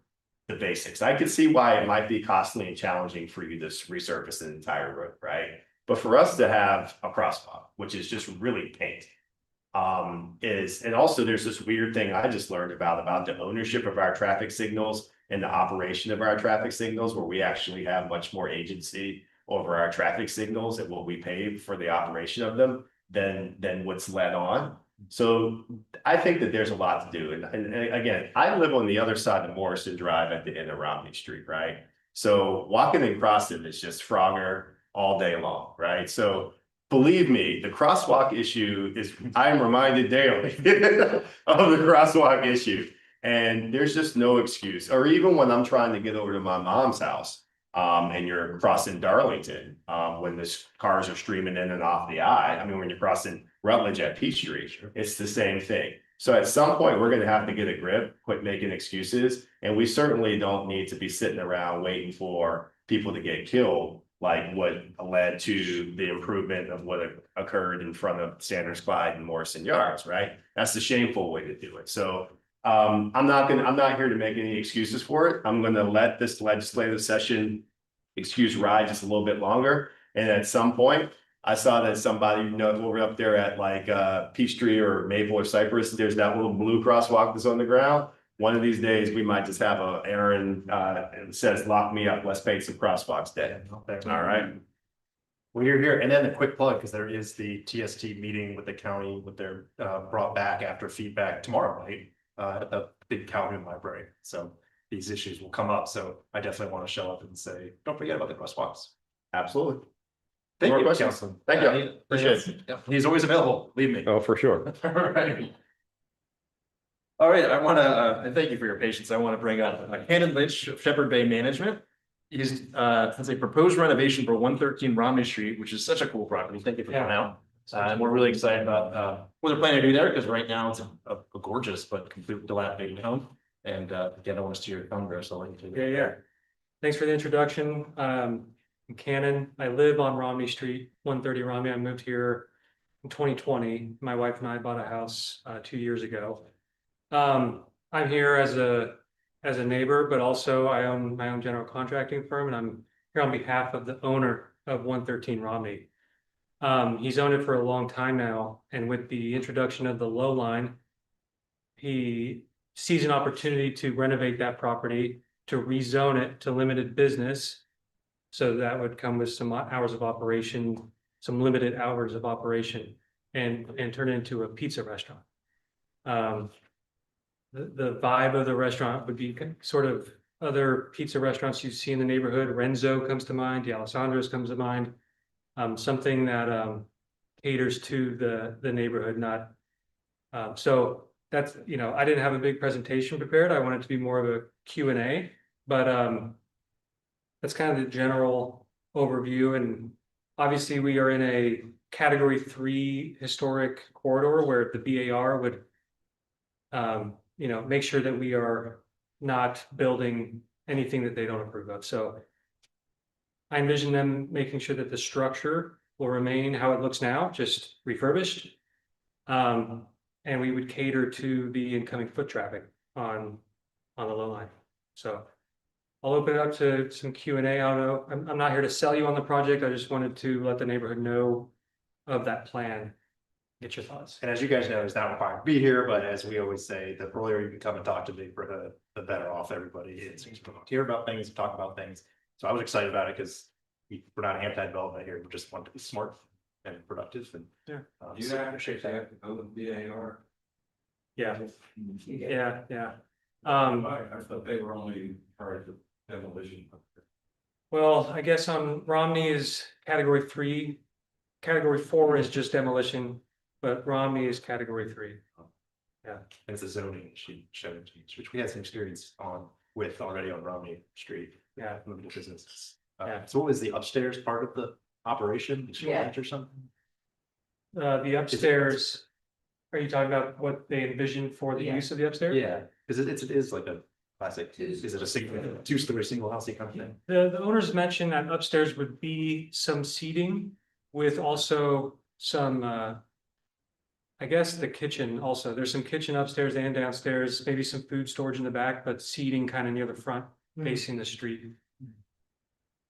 the basics. I could see why it might be costly and challenging for you to resurface an entire road, right? But for us to have a crosswalk, which is just really paint, and also there's this weird thing I just learned about the ownership of our traffic signals and the operation of our traffic signals, where we actually have much more agency over our traffic signals and what we pay for the operation of them than what's led on. So I think that there's a lot to do. And again, I live on the other side of Morrison Drive at the end of Romney Street, right? So walking and crossing is just Frogger all day long, right? So believe me, the crosswalk issue is, I'm reminded daily of the crosswalk issue. And there's just no excuse. Or even when I'm trying to get over to my mom's house, and you're crossing Darlington, when the cars are streaming in and off the I mean, when you're crossing Rutledge at Peachtree, it's the same thing. So at some point, we're going to have to get a grip, quit making excuses. And we certainly don't need to be sitting around waiting for people to get killed, like what led to the improvement of what occurred in front of Sanders Clyde and Morrison Yards, right? That's the shameful way to do it. So I'm not here to make any excuses for it. I'm going to let this legislative session excuse ride just a little bit longer. And at some point, I saw that somebody, over up there at like Peachtree or Maple or Cypress, there's that little blue crosswalk that's on the ground. one of these days, we might just have a Aaron, it says lock me up, let's paint some crosswalks day. All right. Well, you're here, and then a quick plug, because there is the TST meeting with the county, with their brought back after feedback tomorrow night at the big Calhoun library. So these issues will come up, so I definitely want to show up and say, don't forget about the crosswalks. Absolutely. Thank More you, questions? Councilman. Thank you. Anything Appreciate else? it. Yeah, he's always available, believe me. Oh, for sure. All right. All right, I want to, and thank you for your patience. I want to bring up Cannon Lynch of Shepherd Bay Management. He's has a proposed renovation for 113 Romney Street, which is such a cool property. Thank you for coming out. And we're really excited about what they're planning to do there, because right now it's a gorgeous but completely dilapidated home. And again, I want to see your congress. I'll let you take it. Yeah. Thanks for the introduction. I'm Cannon. I live on Romney Street, 130 Romney. I moved here in 2020. My wife and I bought a house 2 years ago. I'm here as a neighbor, but also I own my own general contracting firm, and I'm here on behalf of the owner of 113 Romney. He's owned it for a long time now, and with the introduction of the low line, he sees an opportunity to renovate that property, to rezone it to limited business. So that would come with some hours of operation, some limited hours of operation, and turn it into a pizza restaurant. The vibe of the restaurant would be sort of other pizza restaurants you see in the neighborhood. Renzo comes to mind, the Alessandro's comes to mind. Something that caters to the neighborhood, not so that's, I didn't have a big presentation prepared. I wanted it to be more of a Q&A, but that's kind of the general overview. And obviously we are in a category 3 historic corridor where the BAR would make sure that we are not building anything that they don't approve of. So I envision them making sure that the structure will remain how it looks now, just refurbished. And we would cater to the incoming foot traffic on the low line. So I'll open it up to some Q&A. I don't know. I'm not here to sell you on the project. I just wanted to let the neighborhood know of that plan. Get your thoughts. And as you guys know, it's not required to be here, but as we always say, the earlier you can come and talk to me, for the better off everybody is. To hear about things, talk about things. So I was excited about it because we're not anti-development here. We just want to be smart and productive. And You so I have appreciate to that. have to go with BAR. Yeah. I thought they were only part of demolition. Well, I guess Romney is category 3. Category 4 is just demolition, but Romney is category 3. And it's a zoning she showed to me, which we had some experience with already on Romney Street. Yeah. Limited businesses. Yeah. So what was the upstairs part of the operation? Yeah. Or something? The upstairs, are you talking about what they envisioned for the Yeah. use of the upstairs? Yeah, because it is like a classic, is it a single, 2-story single house kind of thing? The owners mentioned that upstairs would be some seating with also some, I guess the kitchen also. There's some kitchen upstairs and downstairs, maybe some food storage in the back, but seating kind of near the front facing the street.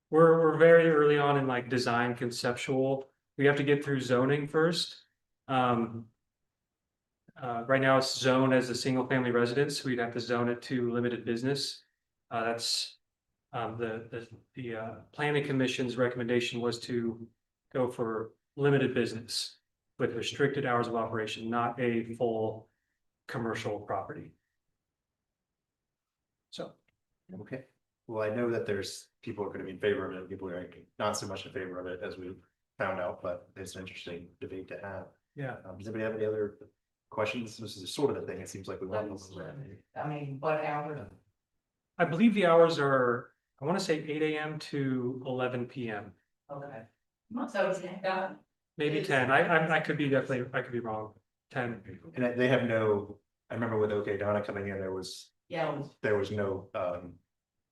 We're very early on in like design conceptual. We have to get through zoning first. Right now it's zoned as a single family residence. We'd have to zone it to limited business. That's the planning commission's recommendation was to go for limited business with restricted hours of operation, not a full commercial property. So. Okay, well, I know that there's people are going to be in favor of it, people are not so much in favor of it as we found out, but it's an interesting debate to have. Yeah. Does anybody have any other questions? This is sort of the thing, it seems like we want. I mean, what hour? I believe the hours are, I want to say 8 a.m. to 11 p.m. Okay. So it's done. Maybe 10. I could be I could be wrong. 10. And they have no, I remember with OK Donna coming in, there was no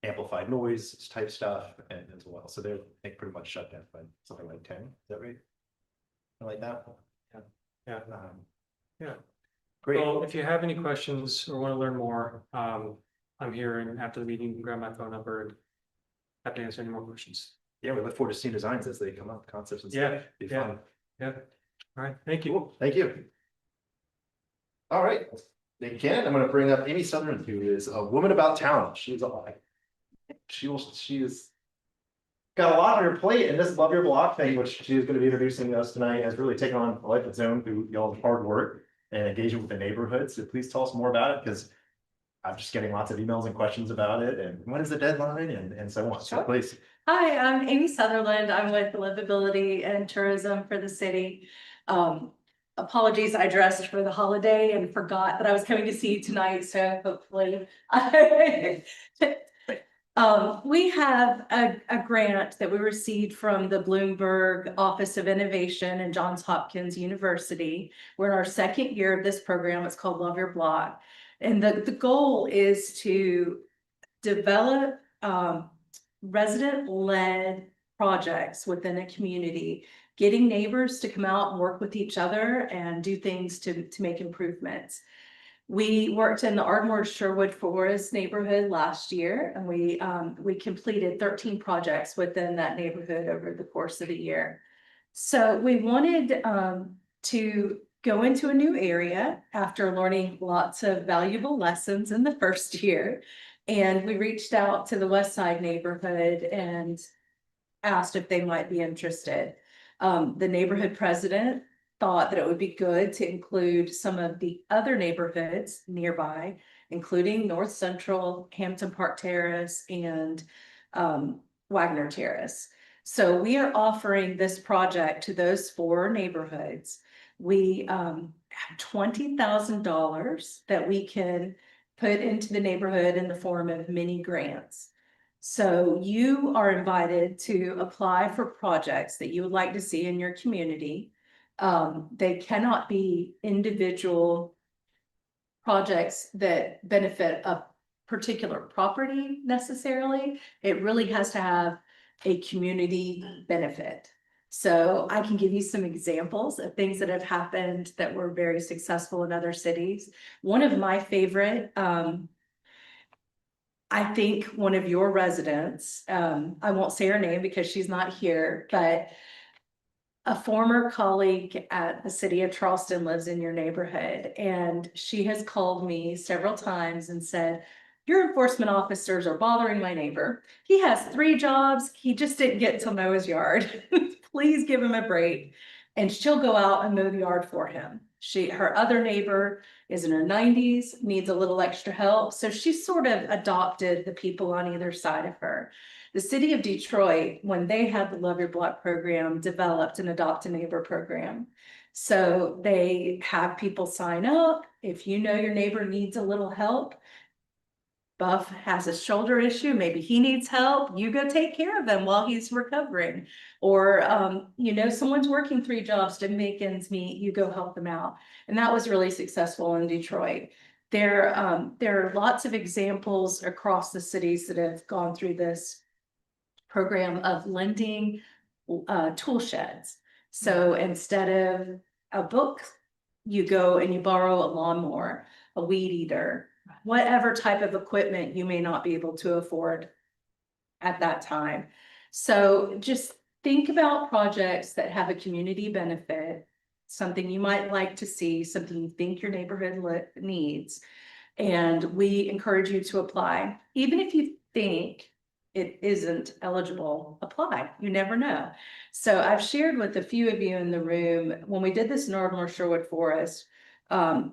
amplified noise type stuff and as well, so they pretty much shut down by something like 10, is that right? Something like that? Yeah. Yeah. Great. Well, if you have any questions or want to learn more, I'm here, and after the meeting, you can grab my phone number and happy to answer any more questions. Yeah, we look forward to seeing designs as they come up, concepts and Yeah, stuff. Be yeah. fun. Yeah. All right. Thank you. Cool, thank you. All right, They can. I'm gonna bring up Amy Sutherland, who is a woman about town. She's all like, she is got a lot on her plate, and this Love Your Block thing, which she is gonna be introducing us tonight, has really taken on a life of its own through y'all's hard work and engagement with the neighborhood. So please tell us more about it, because I'm just getting lots of emails and questions about it, and when is the deadline, and so on. So Sure. please. Hi, I'm Amy Sutherland. I'm with Livability and Tourism for the city. Apologies, I dressed for the holiday and forgot that I was coming to see you tonight, so hopefully. We have a grant that we received from the Bloomberg Office of Innovation and Johns Hopkins University. We're in our second year of this program. It's called Love Your Block. And the goal is to develop resident-led projects within a community, getting neighbors to come out and work with each other and do things to make improvements. We worked in the Ardmore Sherwood Forest neighborhood last year, and we completed 13 projects within that neighborhood over the course of the year. So we wanted to go into a new area after learning lots of valuable lessons in the first year. And we reached out to the West Side neighborhood and asked if they might be interested. The neighborhood president thought that it would be good to include some of the other neighborhoods nearby, including North Central, Hampton Park Terrace, and Wagner Terrace. So we are offering this project to those 4 neighborhoods. We have $20,000 that we can put into the neighborhood in the form of mini grants. So you are invited to apply for projects that you would like to see in your community. They cannot be individual projects that benefit a particular property necessarily. It really has to have a community benefit. So I can give you some examples of things that have happened that were very successful in other cities. One of my favorite, I think one of your residents, I won't say her name because she's not here, but a former colleague at the city of Charleston lives in your neighborhood, and she has called me several times and said, your enforcement officers are bothering my neighbor. He has 3 jobs. He just didn't get to mow his yard. Please give him a break. And she'll go out and mow the yard for him. Her other neighbor is in her 90s, needs a little extra help. So she sort of adopted the people on either side of her. The city of Detroit, when they had the Love Your Block program, developed an Adopt a Neighbor program. So they have people sign up. If you know your neighbor needs a little help, Buff has a shoulder issue, maybe he needs help, you go take care of him while he's recovering. Or, someone's working 3 jobs to make ends meet, you go help them out. And that was really successful in Detroit. There are lots of examples across the cities that have gone through this program of lending tool sheds. So instead of a book, you go and you borrow a lawnmower, a weed eater, whatever type of equipment you may not be able to afford at that time. So just think about projects that have a community benefit, something you might like to see, something you think your neighborhood needs. And we encourage you to apply. Even if you think it isn't eligible, apply. You never know. So I've shared with a few of you in the room, when we did this in Ardmore Sherwood Forest,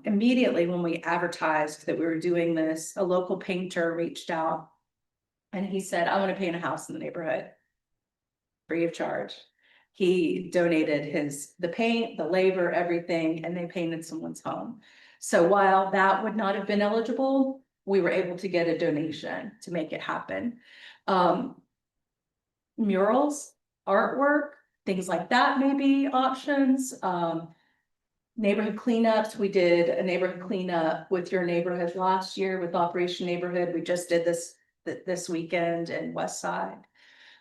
immediately when we advertised that we were doing this, a local painter reached out and he said, I want to paint a house in the neighborhood free of charge. He donated the paint, the labor, everything, and they painted someone's home. So while that would not have been eligible, we were able to get a donation to make it happen. Murals, artwork, things like that may be options. Neighborhood cleanups. We did a neighborhood cleanup with your neighborhood last year with Operation Neighborhood. We just did this weekend in West Side.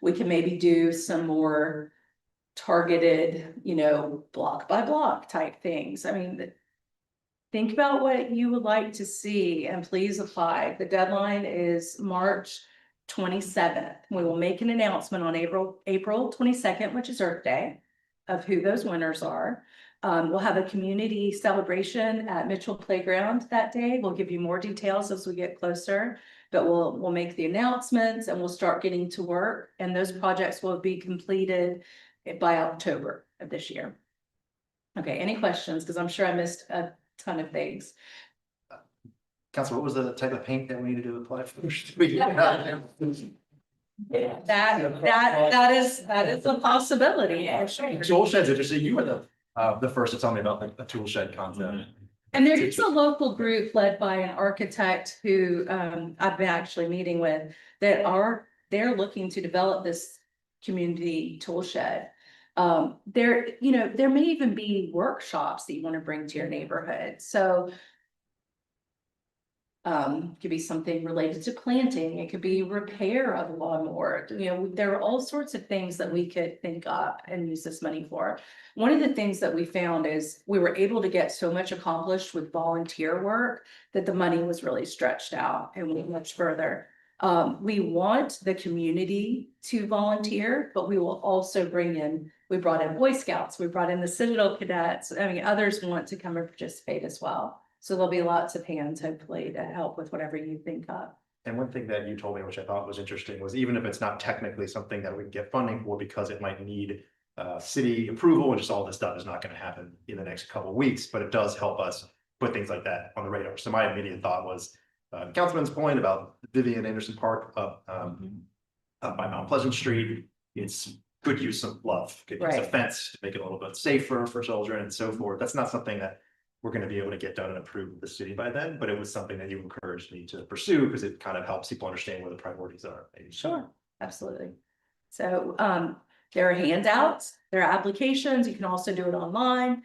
We can maybe do some more targeted, block by block type things. I mean, think about what you would like to see and please apply. The deadline is March 27th. We will make an announcement on April 22nd, which is Earth Day. of who those winners are. We'll have a community celebration at Mitchell Playground that day. We'll give you more details as we get closer. But we'll make the announcements and we'll start getting to work, and those projects will be completed by October of this year. Okay, any questions? Because I'm sure I missed a ton of things. Council, what was the type of paint that we needed to apply for? That is a possibility. Tool sheds interesting. You were the first to tell me about the tool shed concept. And there is a local group led by an architect who I've been actually meeting with they're looking to develop this community tool shed. There may even be workshops that you want to bring to your neighborhood. So could be something related to planting. It could be repair of a lawnmower. There are all sorts of things that we could think up and use this money for. One of the things that we found is we were able to get so much accomplished with volunteer work that the money was really stretched out and went much further. We want the community to volunteer, but we will also we brought in Boy Scouts, we brought in the Citadel Cadets. I mean, others want to come and participate as well. So there'll be lots of hands hopefully to help with whatever you think of. And one thing that you told me, which I thought was interesting, was even if it's not technically something that we can get funding for, because it might need city approval and just all this stuff is not going to happen in the next couple of weeks, but it does help us put things like that on the radar. So my immediate thought was Councilman's point about Vivian Anderson Park up by Mount Pleasant Street. It's good use of love. Good use of fence to make it a little bit safer for children and so forth. That's not something that we're going to be able to get done and approved with the city by then, but it was something that you encouraged me to pursue because it kind of helps people understand where the priorities are. Sure, absolutely. So there are handouts, there are applications. You can also do it online.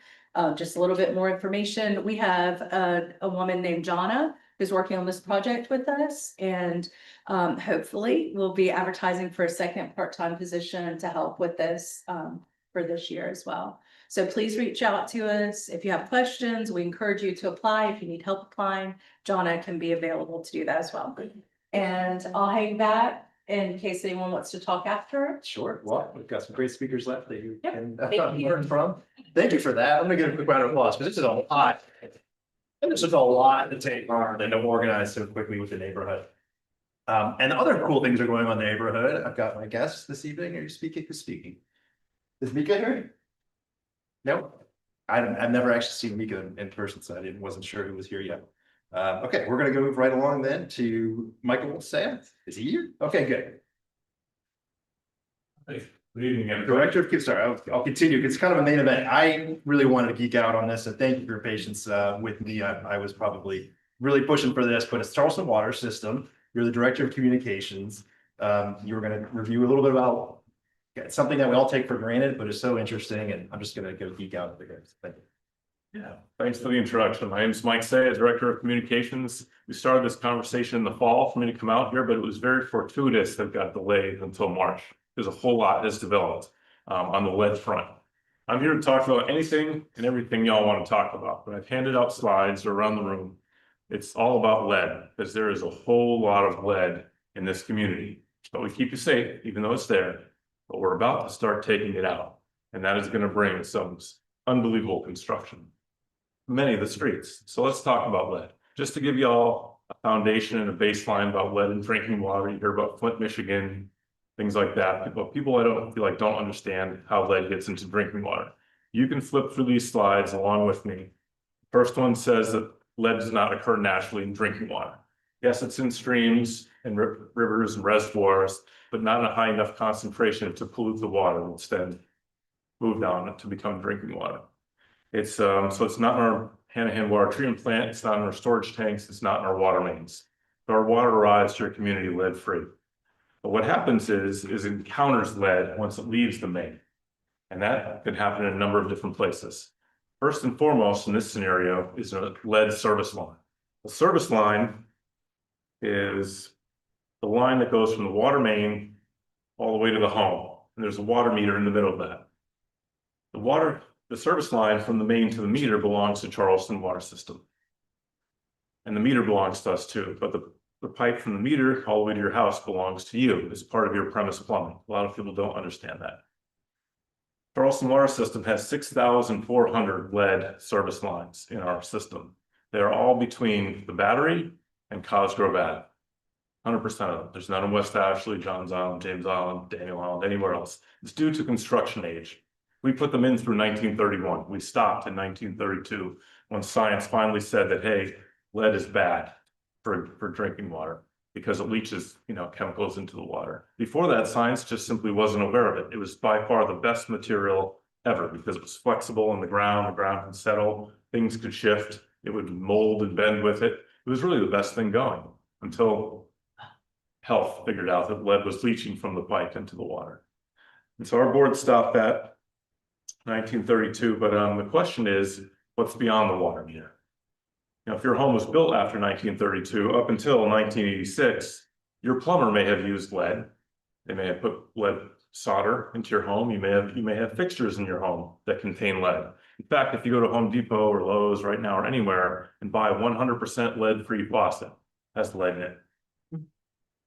Just a little bit more information. We have a woman named Jonna who's working on this project with us, and hopefully we'll be advertising for a second part-time position to help with this for this year as well. So please reach out to us if you have questions. We encourage you to apply. If you need help applying, Jonna can be available to do that as well. And I'll hang back in case anyone wants to talk after. Sure. Well, we've got some great speakers left that you can thank you. learn from. Thank you for that. I'm gonna give a quick round of applause because this is a lot. And this is a lot to take on and to organize so quickly with the neighborhood. And other cool things are going on in the neighborhood. I've got my guests this evening. Are you speaking? Who's speaking? Is Mika here? No, I've never actually seen Mika in person, so I wasn't sure who was here yet. Okay, we're gonna go move right along then to Michael Sam. Is he here? Okay, good. Good evening, everybody. Director of Sorry, I'll continue. It's kind of a main event. I really wanted to geek out on this, and thank you for your patience with me. I was probably really pushing for this, but it's Charleston Water System. You're the Director of Communications. You were going to review a little bit about something that we all take for granted, but is so interesting, and I'm just going to go geek out with the guys. Thank you. Yeah, thanks for the introduction. My name is Mike Say, Director of Communications. We started this conversation in the fall for me to come out here, but it was very fortuitous that it got delayed until March. There's a whole lot that's developed on the lead front. I'm here to talk about anything and everything y'all want to talk about, but I've handed out slides around the room. It's all about lead because there is a whole lot of lead in this community, but we keep you safe, even though it's there. But we're about to start taking it out, and that is going to bring some unbelievable construction. Many of the streets. So let's talk about lead. Just to give you all a foundation and a baseline about lead in drinking water, you hear about Flint, Michigan, things like that. But people I don't feel like don't understand how lead gets into drinking water. You can flip through these slides along with me. First one says that lead does not occur naturally in drinking water. Yes, it's in streams and rivers and reservoirs, but not in a high enough concentration to pollute the water and instead move down to become drinking water. It's so it's not in our hand-to-hand water treatment plant, it's not in our storage tanks, it's not in our water mains. So our water arrives to your community lead-free. But what happens is it encounters lead once it leaves the main. And that can happen in a number of different places. First and foremost in this scenario is a lead service line. The service line is the line that goes from the water main all the way to the home. And there's a water meter in the middle of that. The service line from the main to the meter belongs to Charleston Water System. And the meter belongs to us too, but the pipe from the meter all the way to your house belongs to you as part of your premise plumbing. A lot of people don't understand that. Charleston Water System has 6,400 lead service lines in our system. They're all between the Battery and Cosgrove Ave. 100% of them. There's none in West Ashley, Johns Island, James Island, Daniel Island, anywhere else. It's due to construction age. We put them in through 1931. We stopped in 1932 when science finally said that, hey, lead is bad for drinking water because it leaches, chemicals into the water. Before that, science just simply wasn't aware of it. It was by far the best material ever because it was flexible in the ground could settle, things could shift, it would mold and bend with it. It was really the best thing going until health figured out that lead was leaching from the pipe into the water. And so our board stopped at 1932, but the question is, what's beyond the water meter? If your home was built after 1932, up until 1986, your plumber may have used lead. They may have put lead solder into your home. You may have fixtures in your home that contain lead. In fact, if you go to Home Depot or Lowe's right now or anywhere and buy 100% lead-free faucet, has lead in it.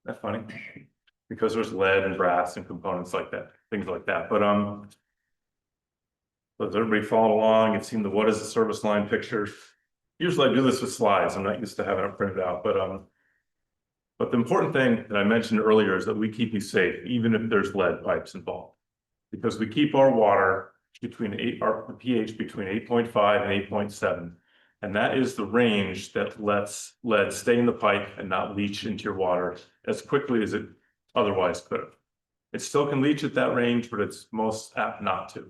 That's funny, because there's lead and brass and components like that, things like that. But does everybody follow along? You've seen the what is the service line picture. Usually I do this with slides. I'm not used to having it printed out, but the important thing that I mentioned earlier is that we keep you safe, even if there's lead pipes involved, because we keep our water between the pH between 8.5 and 8.7. And that is the range that lets lead stay in the pipe and not leach into your water as quickly as it otherwise could have. It still can leach at that range, but it's most apt not to.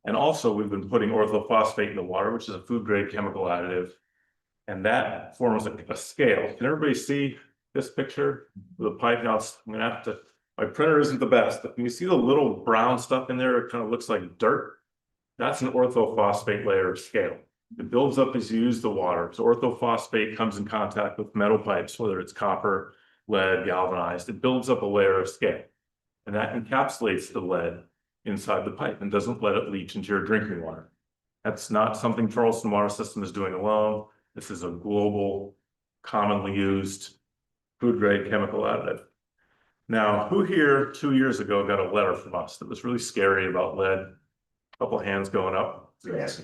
And also we've been putting orthophosphate in the water, which is a food grade chemical additive. And that forms a scale. Can everybody see this picture with the pipe? Now I'm gonna have to, my printer isn't the best, but can you see the little brown stuff in there? It kind of looks like dirt. That's an orthophosphate layer scale. It builds up as you use the water. So orthophosphate comes in contact with metal pipes, whether it's copper, lead, galvanized. It builds up a layer of scale. And that encapsulates the lead inside the pipe and doesn't let it leach into your drinking water. That's not something Charleston Water System is doing alone. This is a global, commonly used food grade chemical additive. Now, who here 2 years ago got a letter from us that was really scary about lead? A couple of hands going up. Yes.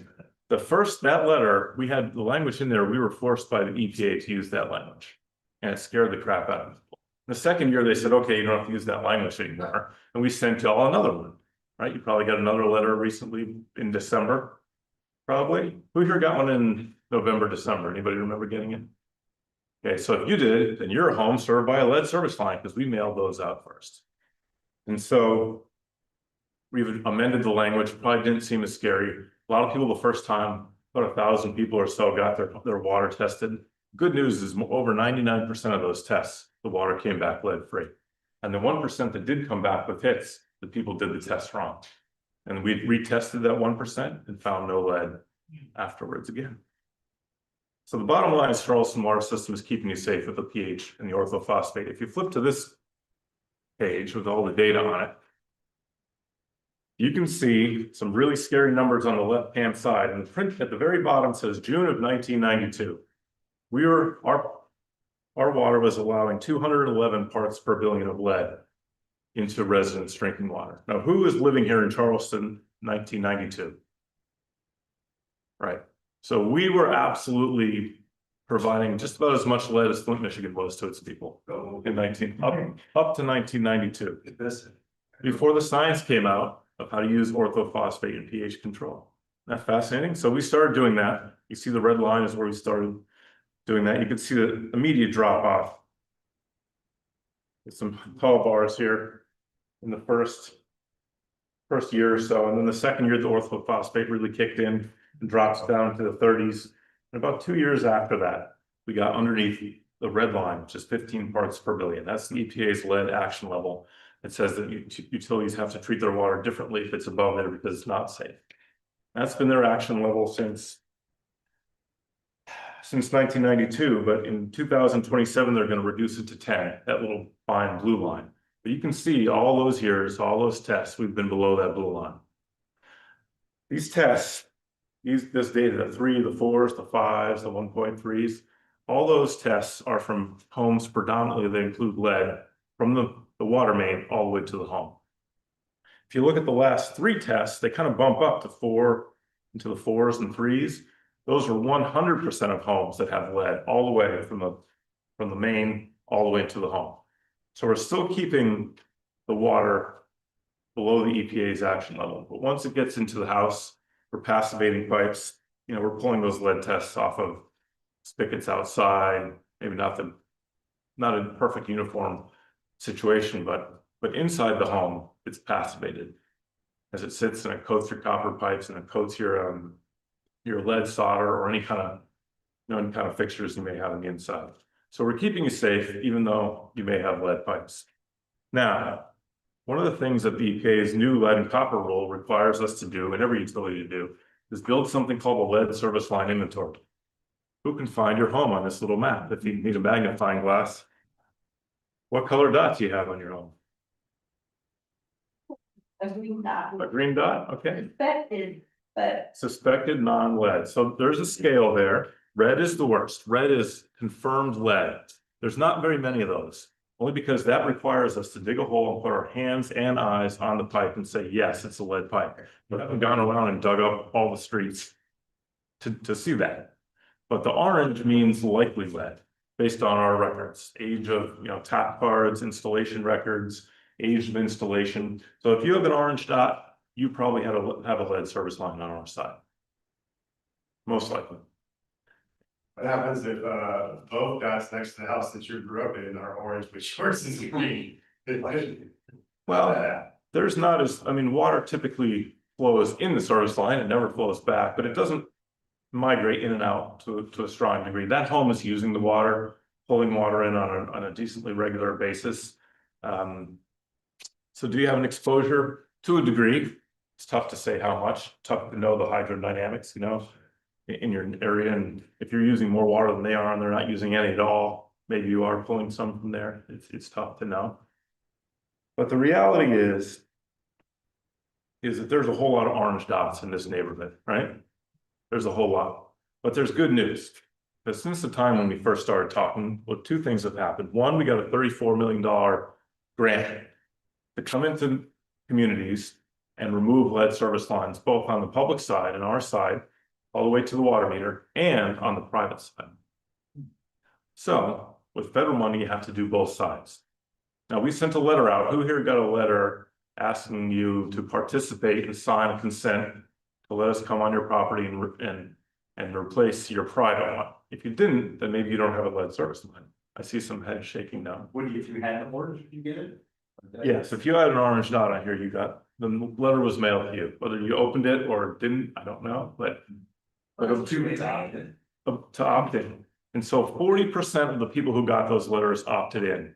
That letter, we had the language in there, we were forced by the EPA to use that language. And it scared the crap out of people. The second year they said, okay, you don't have to use that language anymore. And we sent y'all another one, right? You probably got another letter recently in December, probably. Who here got one in November, December? Anybody remember getting it? Okay, so if you did, then your home served by a lead service line because we mailed those out first. And so we've amended the language, probably didn't seem as scary. A lot of people the first time, about 1,000 people or so got their water tested. Good news is over 99% of those tests, the water came back lead free. And the 1% that did come back with hits, the people did the test wrong. And we retested that 1% and found no lead afterwards again. So the bottom line is Charleston Water System is keeping you safe with the pH and the orthophosphate. If you flip to this page with all the data on it, you can see some really scary numbers on the left-hand side. And the print at the very bottom says June of 1992. Our water was allowing 211 parts per billion of lead into residents' drinking water. Now, who is living here in Charleston 1992? Right. So we were absolutely providing just about as much lead as Flint, Michigan was to its people in up to 1992. Before the science came out of how to use orthophosphate and pH control. Isn't that fascinating? So we started doing that. You see the red line is where we started doing that. You can see the immediate drop off. With some tall bars here in the first year or so. And then the second year, the orthophosphate really kicked in and drops down to the 30s. And about 2 years after that, we got underneath the red line, which is 15 parts per billion. That's the EPA's lead action level. It says that utilities have to treat their water differently if it's above there because it's not safe. That's been their action level since 1992, but in 2027, they're going to reduce it to 10, that little fine blue line. But you can see all those years, all those tests, we've been below that blue line. These tests, this data, the 3, the 4s, the 5s, the 1.3s, all those tests are from homes predominantly, they include lead from the water main all the way to the home. If you look at the last 3 tests, they kind of bump up to 4, into the 4s and 3s. Those are 100% of homes that have lead all the way from the main all the way into the home. So we're still keeping the water below the EPA's action level, but once it gets into the house, we're passivating pipes. You know, we're pulling those lead tests off of spigots outside, maybe not a perfect uniform situation, but inside the home, it's passivated. As it sits and it coats your copper pipes and it coats your lead solder or any kind of fixtures you may have on the inside. So we're keeping you safe, even though you may have lead pipes. Now, one of the things that the EPA's new lead and copper rule requires us to do, and every utility to do, is build something called a lead service line inventory. Who can find your home on this little map? If you need a magnifying glass, what color dot do you have on your home? A green dot. A green dot, okay. Suspected, but Suspected non-lead. So there's a scale there. Red is the worst. Red is confirmed lead. There's not very many of those, only because that requires us to dig a hole and put our hands and eyes on the pipe and say, yes, it's a lead pipe. We haven't gone around and dug up all the streets to see that. But the orange means likely lead based on our records, age of, tap cards, installation records, age of installation. So if you have an orange dot, you probably have a lead service line on our side. Most likely. What happens if both dots next to the house that you grew up in are orange, but yours is green? Well, there's not as, water typically flows in the service line, it never flows back, but it doesn't migrate in and out to a strong degree. That home is using the water, pulling water in on a decently regular basis. So do you have an exposure? To a degree. It's tough to say how much, tough to know the hydrodynamics, in your area. And if you're using more water than they are and they're not using any at all, maybe you are pulling some from there. It's tough to know. But the reality is that there's a whole lot of orange dots in this neighborhood, right? There's a whole lot. But there's good news. Because since the time when we first started talking, well, 2 things have happened. One, we got a $34 million grant to come into communities and remove lead service lines, both on the public side and our side, all the way to the water meter, and on the private side. So with federal money, you have to do both sides. Now, we sent a letter out. Who here got a letter asking you to participate and sign a consent to let us come on your property and replace your private one? If you didn't, then maybe you don't have a lead service line. I see some heads shaking now. If you had the orders, did you get it? Yes, if you had an orange dot on here, you got, the letter was mailed to you. Whether you opened it or didn't, I don't know, but to opt in. And so 40% of the people who got those letters opted in.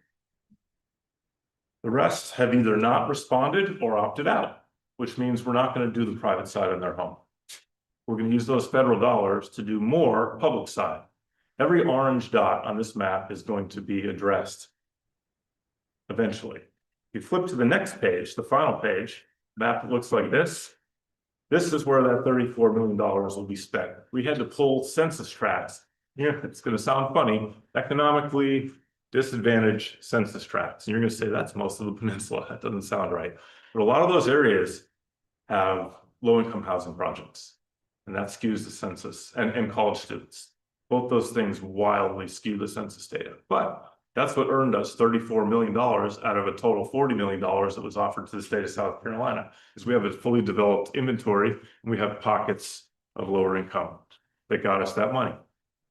The rest have either not responded or opted out, which means we're not going to do the private side on their home. We're going to use those federal dollars to do more public side. Every orange dot on this map is going to be addressed eventually. If you flip to the next page, the final page, map looks like this. This is where that $34 million will be spent. We had to pull census tracts. Yeah, it's going to sound funny, economically disadvantaged census tracts. And you're going to say that's most of the peninsula. That doesn't sound right. But a lot of those areas have low-income housing projects. And that skews the census and college students. Both those things wildly skew the census data. But that's what earned us $34 million out of a total $40 million that was offered to the state of South Carolina, is we have a fully developed inventory and we have pockets of lower income that got us that money.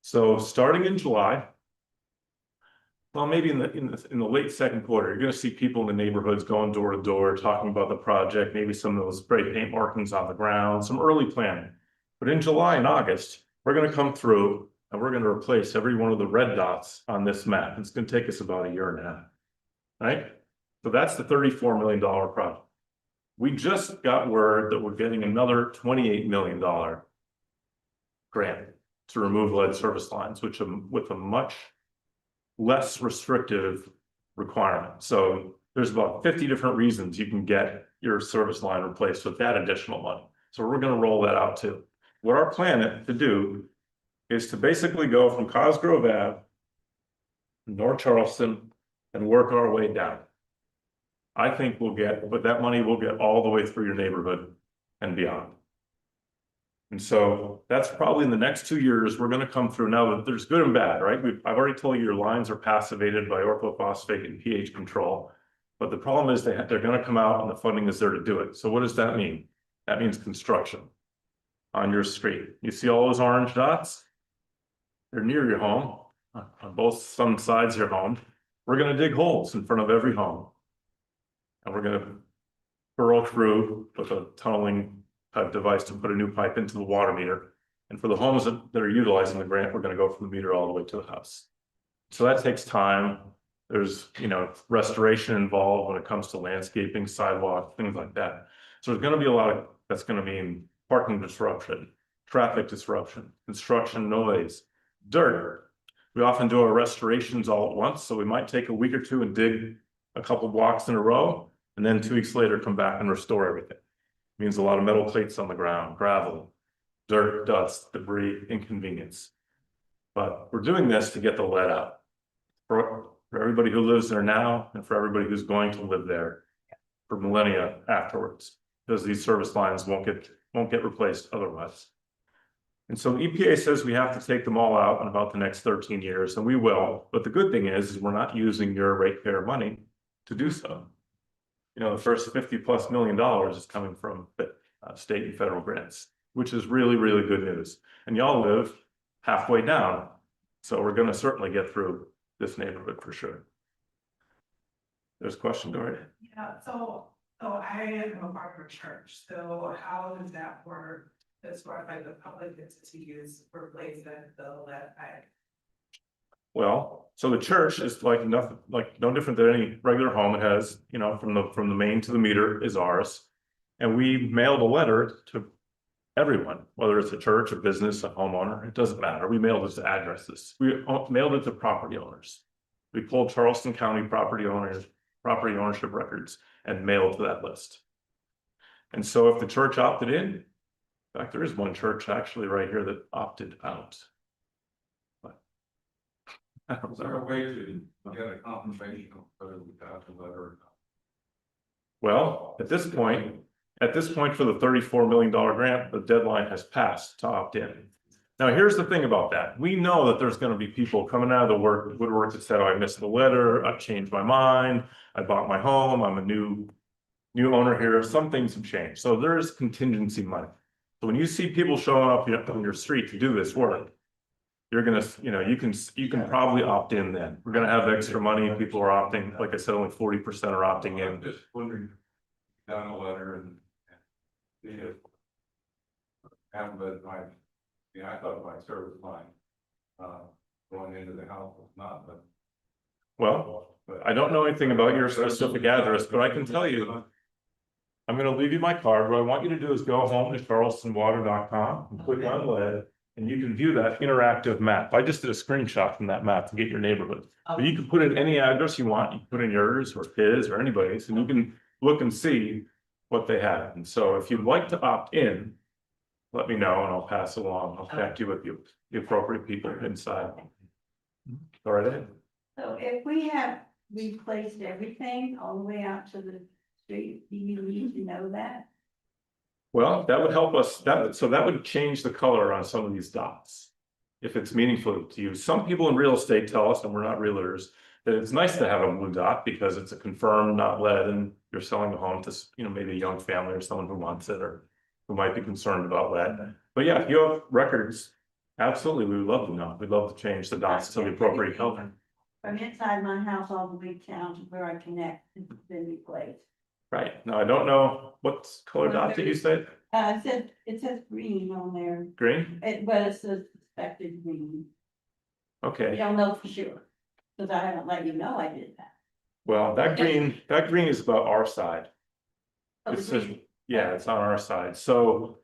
So starting in July, well, maybe in the late second quarter, you're going to see people in the neighborhoods going door to door, talking about the project, maybe some of those spray paint markings on the ground, some early planning. But in July and August, we're going to come through and we're going to replace every one of the red dots on this map. It's going to take us about a year and a half, right? So that's the $34 million project. We just got word that we're getting another $28 million grant to remove lead service lines, which with a much less restrictive requirement. So there's about 50 different reasons you can get your service line replaced with that additional money. So we're going to roll that out too. What our plan is to do is to basically go from Cosgrove Ave, North Charleston, and work our way down. I think we'll get, but that money will get all the way through your neighborhood and beyond. And so that's probably in the next 2 years, we're gonna come through. Now, there's good and bad, right? I've already told you your lines are passivated by orthophosphate and pH control. But the problem is they're gonna come out and the funding is there to do it. So what does that mean? That means construction on your street. You see all those orange dots? They're near your home, on both some sides of your home. We're gonna dig holes in front of every home. And we're gonna burrow through with a tunneling type device to put a new pipe into the water meter. And for the homes that are utilizing the grant, we're gonna go from the meter all the way to the house. So that takes time. There's, restoration involved when it comes to landscaping, sidewalk, things like that. So there's gonna be a lot of, that's gonna mean parking disruption, traffic disruption, construction noise, dirt. We often do our restorations all at once, so we might take a week or two and dig a couple blocks in a row, and then 2 weeks later come back and restore everything. Means a lot of metal plates on the ground, gravel, dirt, dust, debris, inconvenience. But we're doing this to get the lead out. For everybody who lives there now and for everybody who's going to live there for millennia afterwards, because these service lines won't get replaced otherwise. And so EPA says we have to take them all out in about the next 13 years, and we will. But the good thing is we're not using your ratepayer money to do so. The first $50+ million is coming from state and federal grants, which is really, really good news. And y'all live halfway down, so we're going to certainly get through this neighborhood for sure. There's a question, Dory? Yeah, so I am a part of a church, so how does that work as far as like the public entities replacing the lead pipe? Well, so the church is like nothing, like no different than any regular home. It has, from the main to the meter is ours. And we mailed a letter to everyone, whether it's a church, a business, a homeowner, it doesn't matter. We mailed it to addresses. We mailed it to property owners. We pulled Charleston County property ownership records and mailed to that list. And so if the church opted in fact, there is one church actually right here that opted out. But I don't Is there a know. way to get a confirmation of whether we got the letter or not? Well, at this point for the $34 million grant, the deadline has passed to opt in. Now, here's the thing about that. We know that there's going to be people coming out of the woodwork that said, oh, I missed the letter, I've changed my mind, I bought my home, I'm a new owner here, some things have changed. So there is contingency money. So when you see people showing up on your street to do this work, you're gonna, you can probably opt in then. We're gonna have extra money, people are opting, like I said, only 40% are opting in. I'm just wondering, down a letter and see if have I thought my service line going into the house was not, but. Well, I don't know anything about your specific address, but I can tell you, I'm gonna leave you my card. What I want you to do is go home to charlestonwater.com and click on lead, and you can view that interactive map. I just did a screenshot from that map to get your neighborhood. But you can put in any address you want. You can put in yours or his or anybody's, and you can look and see what they have. And so if you'd like to opt in, let me know and I'll pass it along. I'll connect you with the appropriate people inside. All right, Ed? So if we have replaced everything all the way out to the street, do you need to know that? Well, that would help us, so that would change the color on some of these dots. If it's meaningful to you. Some people in real estate tell us, and we're not realtors, that it's nice to have a blue dot because it's a confirmed, not lead, and you're selling a home to, maybe a young family or someone who wants it or who might be concerned about lead. But yeah, if you have records, absolutely, we would love to know. We'd love to change the dots to the appropriate color. From inside my house all the way down to where I connect, it's been replaced. Right. Now, I don't know what color dot did you say? It says green on there, Green? but it says suspected green. You Okay. don't know for sure, because I haven't let you know I did that. Well, that green is about our side. Oh, It says, green. yeah, it's on our side. So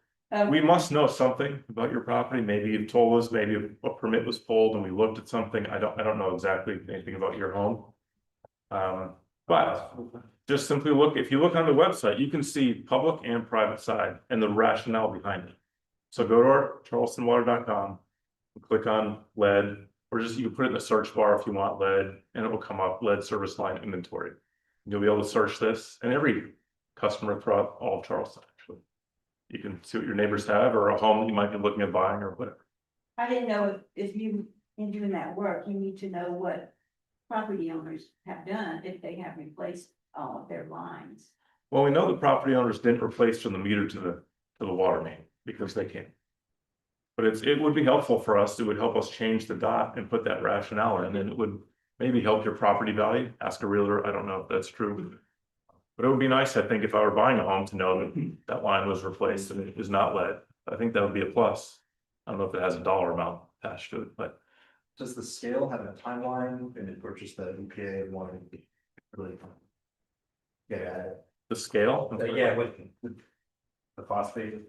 we must know something about your property. Maybe you've told us, maybe a permit was pulled and we looked at something. I don't know exactly anything about your home. But just simply look, if you look on the website, you can see public and private side and the rationale behind it. So go to our charlestonwater.com, click on lead, or just you can put it in the search bar if you want lead, and it will come up lead service line inventory. You'll be able to search this and every customer throughout all of Charleston, actually. You can see what your neighbors have or a home that you might be looking at buying or whatever. I didn't know if you, in doing that work, you need to know what property owners have done if they have replaced all of their lines. Well, we know the property owners didn't replace from the meter to the water main because they can't. But it would be helpful for us. It would help us change the dot and put that rationale in, and it would maybe help your property value. Ask a realtor. I don't know if that's true. But it would be nice, I think, if I were buying a home to know that that line was replaced and it is not lead. I think that would be a plus. I don't know if it has a dollar amount attached to it, but Does the scale have a timeline and it purchased the EPA one really? Get at it. the scale. Yeah, with the phosphate.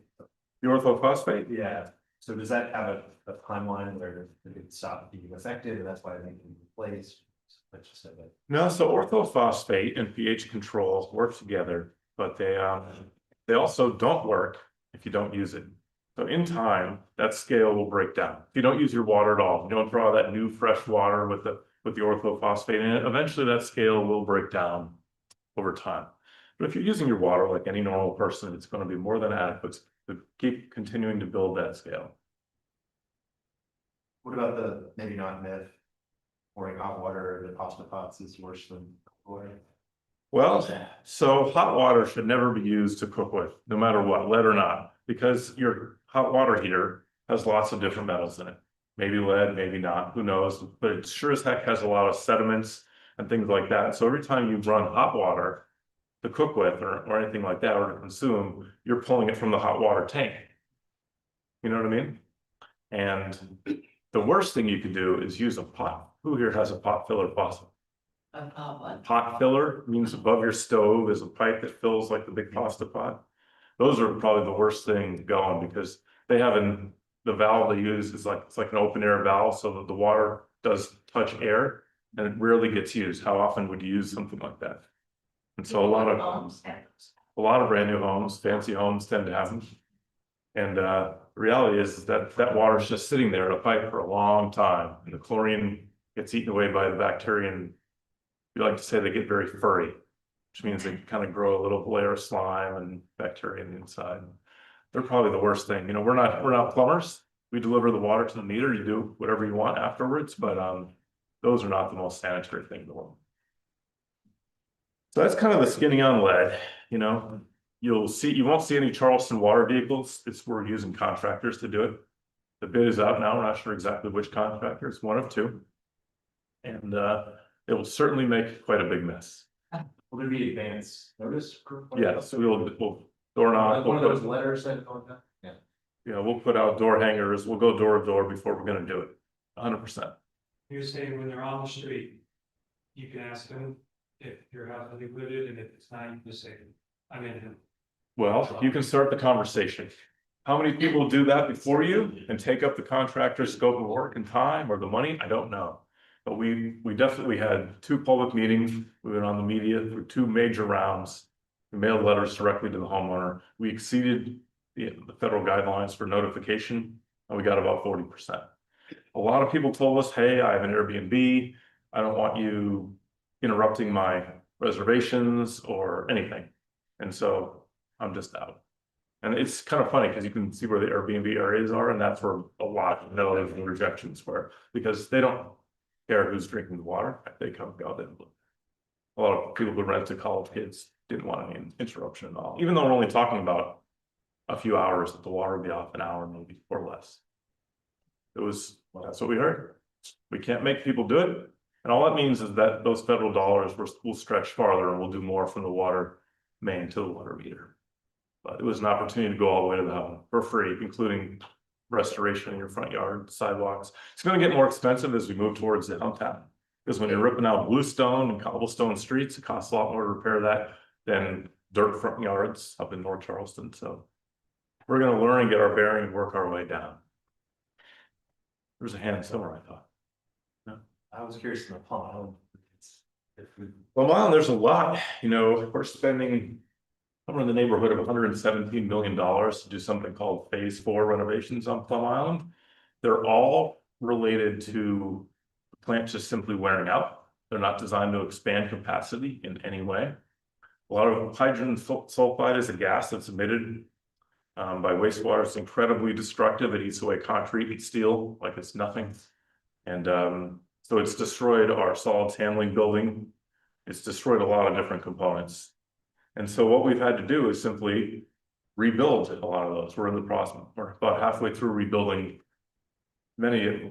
The orthophosphate? Yeah, so does that have a timeline where it could stop being affected and that's why they can replace? Let's just say that. No, so orthophosphate and pH control work together, but they also don't work if you don't use it. So in time, that scale will break down. If you don't use your water at all, you don't draw that new fresh water with the orthophosphate in it, eventually that scale will break down over time. But if you're using your water like any normal person, it's going to be more than adequate to keep continuing to build that scale. What about the, maybe not myth, pouring hot water in the pasta pots is worse than water? Well, so hot water should never be used to cook with, no matter what, lead or not, because your hot water heater has lots of different metals in it. Maybe lead, maybe not, who knows, but it sure as heck has a lot of sediments and things like that. So every time you run hot water to cook with or anything like that or to consume, you're pulling it from the hot water tank. You know what I mean? And the worst thing you could do is use a pot. Who here has a pot filler faucet? Pot filler means above your stove is a pipe that fills like the big pasta pot. Those are probably the worst thing going because they have the valve they use is like, it's like an open air valve so that the water does touch air and it rarely gets used. How often would you use something like that? And so a lot of brand new homes, fancy homes tend to have them. And the reality is that that water is just sitting there in a pipe for a long time and the chlorine gets eaten away by the bacteria. And we like to say they get very furry, which means they kind of grow a little layer of slime and bacteria on the inside. They're probably the worst thing. You know, we're not plumbers. We deliver the water to the meter. You do whatever you want afterwards, but those are not the most sanitary thing in the world. So that's kind of the skinny on lead. You know, you won't see any Charleston water vehicles. We're using contractors to do it. The bid is out now. We're not sure exactly which contractor. It's one of two. And it will certainly make quite a big mess. Will there be advance notice? Yes, we'll door knock. One of those letters that go on that? Yeah. Yeah, we'll put out door hangers. We'll go door to door before we're gonna do it. 100%. You're saying when they're on the street, you can ask them if your house is included, and if it's not, you can just say, I'm in him. Well, you can start the conversation. How many people do that before you and take up the contractor's scope of work and time or the money? I don't know. But we definitely had 2 public meetings. We went on the media through 2 major rounds. We mailed letters directly to the homeowner. We exceeded the federal guidelines for notification, and we got about 40%. A lot of people told us, hey, I have an Airbnb. I don't want you interrupting my reservations or anything. And so I'm just out. And it's kind of funny because you can see where the Airbnb areas are, and that's where a lot of no's and rejections were, because they don't care who's drinking the water. They come go. A lot of people who rent to college kids didn't want any interruption at all, even though we're only talking about a few hours that the water would be off, an hour maybe or less. That's what we heard. We can't make people do it. And all that means is that those federal dollars will stretch farther and we'll do more from the water main to the water meter. But it was an opportunity to go all the way to the home for free, including restoration in your front yard, sidewalks. It's going to get more expensive as we move towards downtown. Because when you're ripping out bluestone and cobblestone streets, it costs a lot more to repair that than dirt front yards up in North Charleston. So we're going to learn and get our bearing and work our way down. There's a hand somewhere, I thought. No? I was curious in the Plum Island. Well, there's a lot, you know, we're spending somewhere in the neighborhood of $117 million to do something called phase 4 renovations on Plum Island. They're all related to the plant just simply wearing out. They're not designed to expand capacity in any way. A lot of hydrogen sulfide is a gas that's emitted by wastewater. It's incredibly destructive. It eats away concrete and steel like it's nothing. And so it's destroyed our solids handling building. It's destroyed a lot of different components. And so what we've had to do is simply rebuild a lot of those. We're in the process. We're about halfway through rebuilding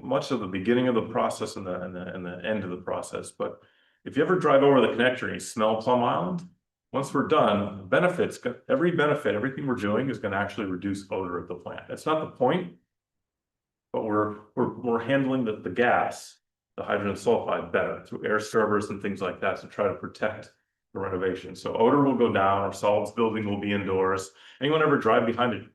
much of the beginning of the process and the end of the process. But if you ever drive over the connector and you smell Plum Island, once we're done, benefits, everything we're doing is going to actually reduce odor of the plant. That's not the point, but we're handling the gas, the hydrogen sulfide, better through air scrubbers and things like that to try to protect the renovation. So odor will go down. Our solids building will be indoors. Anyone ever drive behind a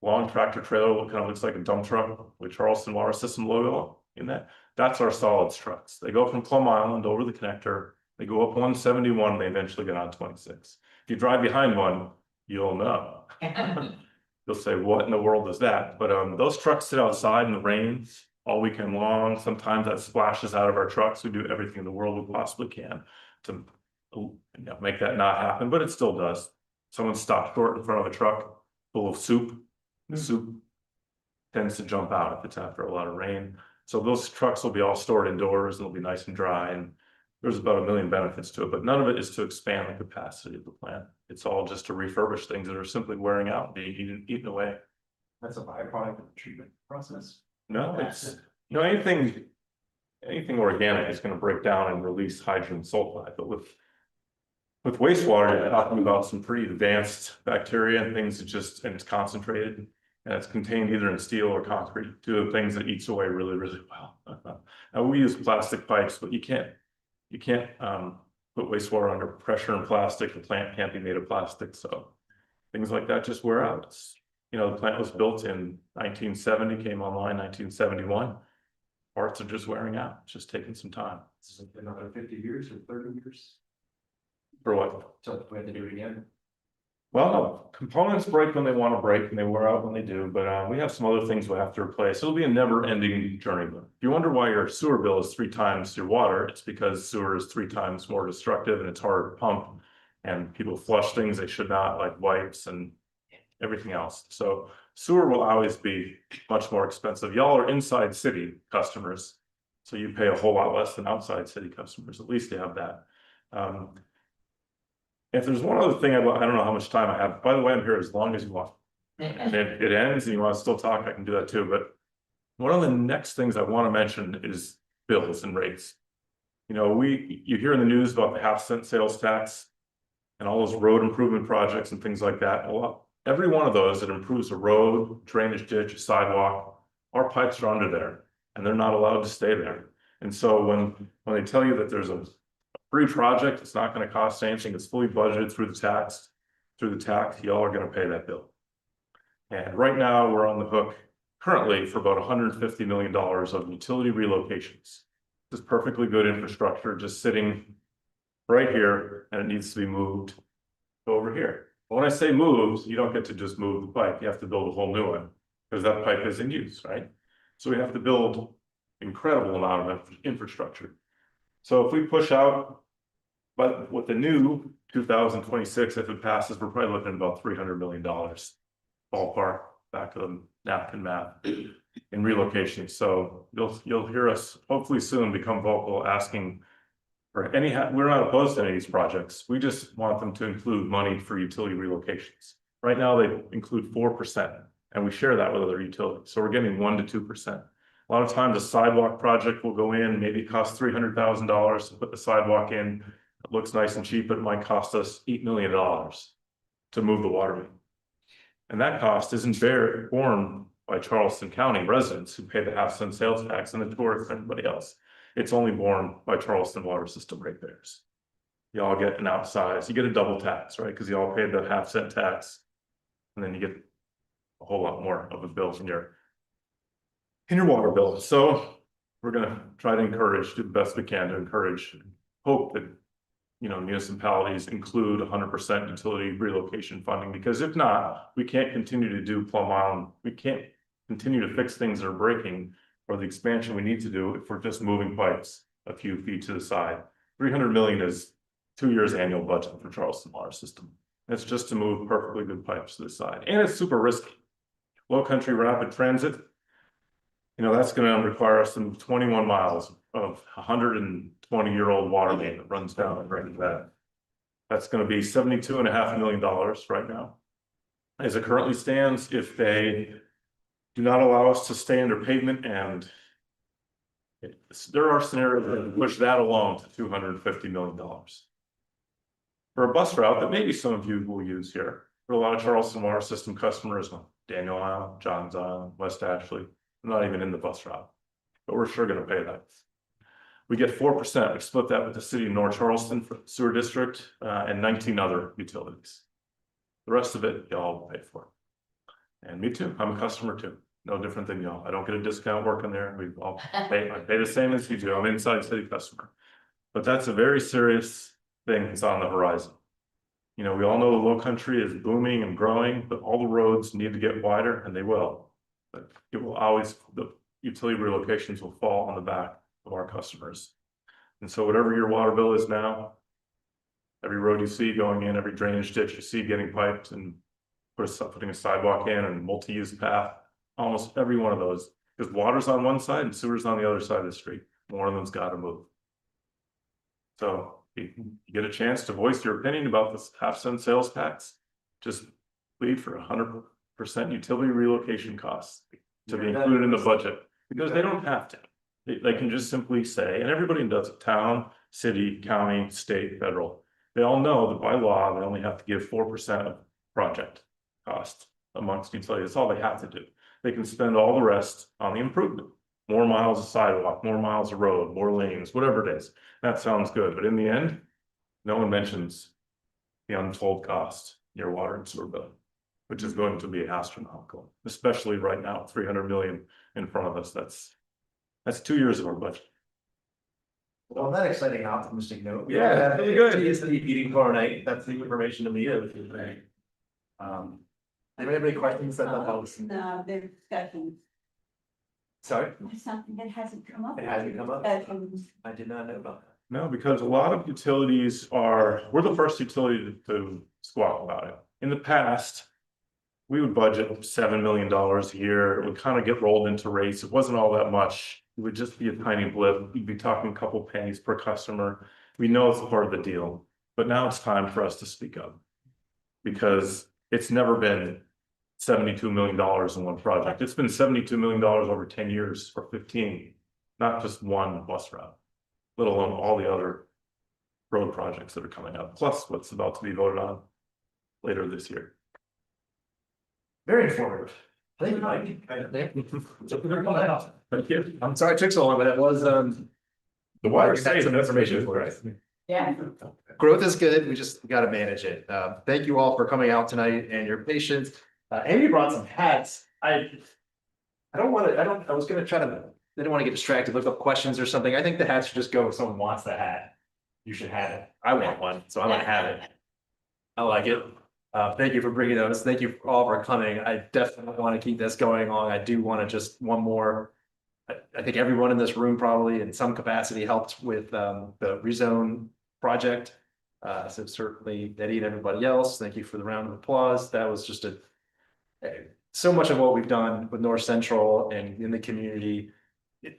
long tractor trailer that kind of looks like a dump truck with Charleston Water System logo in that? That's our solids trucks. They go from Plum Island over the connector. They go up 171, they eventually get on 26. If you drive behind one, you'll know. You'll say, what in the world is that? But those trucks sit outside in the rain all weekend long. Sometimes that splashes out of our trucks. We do everything in the world we possibly can to make that not happen, but it still does. Someone stops short in front of a truck full of soup. The soup tends to jump out if it's after a lot of rain. So those trucks will be all stored indoors and they'll be nice and dry. And there's about 1 million benefits to it, but none of it is to expand the capacity of the plant. It's all just to refurbish things that are simply wearing out and being eaten away. That's a byproduct of the treatment process. No, it's, anything organic is going to break down and release hydrogen sulfide, but with wastewater, you're talking about some pretty advanced bacteria and things that and it's concentrated and it's contained either in steel or concrete, two of the things that eats away really, really well. Now we use plastic pipes, but you can't put wastewater under pressure in plastic. The plant can't be made of plastic. So things like that just wear out. The plant was built in 1970, came online 1971. Parts are just wearing out. It's just taking some time. It's another 50 years or 30 years. For what? So we have to do it again. Well, no, components break when they want to break and they wear out when they do, but we have some other things we have to replace. It'll be a never ending journey. If you wonder why your sewer bill is 3 times your water, it's because sewer is 3 times more destructive and it's harder to pump and people flush things they should not, like wipes and everything else. So sewer will always be much more expensive. Y'all are inside city customers, so you pay a whole lot less than outside city customers. At least you have that. If there's one other thing, I don't know how much time I have. By the way, I'm here as long as you want. And if it ends and you want to still talk, I can do that too. But one of the next things I want to mention is bills and rates. You hear in the news about the half-cent sales tax and all those road improvement projects and things like that. Every one of those that improves a road, drainage ditch, a sidewalk, our pipes are under there and they're not allowed to stay there. And so when they tell you that there's a free project, it's not going to cost anything, it's fully budgeted through the tax, y'all are going to pay that bill. And right now we're on the hook currently for about $150 million of utility relocations. This is perfectly good infrastructure just sitting right here and it needs to be moved over here. But when I say moved, you don't get to just move the pipe, you have to build a whole new one because that pipe is in use, right? So we have to build incredible amount of infrastructure. So if we push out, but with the new 2026, if it passes, we're probably looking at about $300 million ballpark, back to the napkin math in relocation. So you'll hear us hopefully soon become vocal asking for we're not opposed to any of these projects. We just want them to include money for utility relocations. Right now they include 4% and we share that with other utilities. So we're getting 1 to 2%. A lot of times a sidewalk project will go in, maybe it costs $300,000 to put the sidewalk in. It looks nice and cheap, but it might cost us $8 million to move the water main. And that cost isn't borne by Charleston County residents who pay the half-cent sales tax and the tourists and everybody else. It's only borne by Charleston Water System ratepayers. Y'all get an outsized, you get a double tax, right? Because y'all pay the half-cent tax and then you get a whole lot more of a bill in your water bill. So we're going to try to do the best we can to encourage, hope that municipalities include 100% utility relocation funding, because if not, we can't continue to do Plum Island. We can't continue to fix things that are breaking or the expansion we need to do if we're just moving pipes a few feet to the side. 300 million is 2 years annual budget for Charleston Water System. It's just to move perfectly good pipes to the side, and it's super risky. Low country rapid transit, you know, that's gonna require us to move 21 miles of 120-year-old water main that runs down and right into that. That's gonna be $72.5 million right now. As it currently stands, if they do not allow us to stay under pavement, and there are scenarios that push that alone to $250 million. For a bus route that maybe some of you will use here, for a lot of Charleston Water System customers, Daniel Island, Johns Island, West Ashley, not even in the bus route, but we're sure gonna pay that. We get 4%, we split that with the city of North Charleston for sewer district, and 19 other utilities. The rest of it, y'all pay for. And me too, I'm a customer too, no different than y'all. I don't get a discount working there, we all pay, I pay the same as you do, I'm an inside city customer. But that's a very serious thing that's on the horizon. You know, we all know the low country is booming and growing, but all the roads need to get wider, and they will. But it will always, the utility relocations will fall on the back of our customers. And so whatever your water bill is now, every road you see going in, every drainage ditch you see getting piped and putting a sidewalk in and multi-use path, almost every one of those, because water's on one side and sewer's on the other side of the street. One of them's got to move. So you get a chance to voice your opinion about this half-cent sales tax, just plead for 100% utility relocation costs to be included in the budget, because they don't have to. They can just simply say, and everybody does it, town, city, county, state, federal. They all know that by law, they only have to give 4% of project cost amongst utilities. That's all they have to do. They can spend all the rest on the improvement. More miles of sidewalk, more miles of road, more lanes, whatever it is. That sounds good, but in the end, no one mentions the untold cost, your water and sewer bill, which is going to be astronomical, especially right now, 300 million in front of us. That's 2 years of our budget. Well, on that exciting optimistic note. Yeah, really good. TST meeting tomorrow night. That's the information to me. Anybody have any questions that helps? No, they're discussing Sorry, something that hasn't come up. it hasn't come up. Discussions. I did not know about that. No, because a lot of utilities we're the first utility to squawk about it. In the past, we would budget $7 million a year. It would kind of get rolled into rates. It wasn't all that much. It would just be a tiny blip. You'd be talking a couple pennies per customer. We know it's part of the deal, but now it's time for us to speak up, because it's never been $72 million in one project. It's been $72 million over 10 years or 15, not just one bus route, let alone all the other road projects that are coming up, plus what's about to be voted on later this year. Very informative. Thank you, Mike. Thank you. I'm sorry it took so long, but it was, The water That's some information for us. Yeah. Growth is good, we just gotta manage it. Thank you all for coming out tonight and your patience. Amy brought some hats. I was gonna try to, didn't want to get distracted, look up questions or something. I think the hats should just go if someone wants the hat. You should have it. I want one, so I'm gonna have it. I like it. Thank you for bringing those. Thank you all for coming. I definitely want to keep this going on. I do want to just one more. I think everyone in this room probably in some capacity helped with the rezone project. So certainly Eddie and everybody else, thank you for the round of applause. That was just so much of what we've done with North Central and in the community.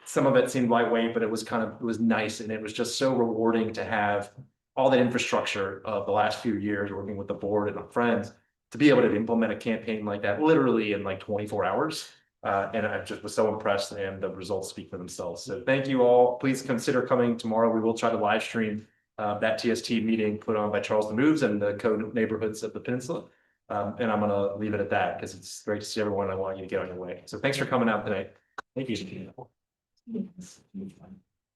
Some of it seemed lightweight, but it was nice, and it was just so rewarding to have all that infrastructure of the last few years working with the board and our friends to be able to implement a campaign like that literally in like 24 hours. And I just was so impressed, and the results speak for themselves. So thank you all. Please consider coming tomorrow. We will try to live stream that TST meeting put on by Charleston Moves and the code neighborhoods of the peninsula. And I'm gonna leave it at that because it's great to see everyone. I want you to get on your way. So thanks for coming out tonight. Thank you.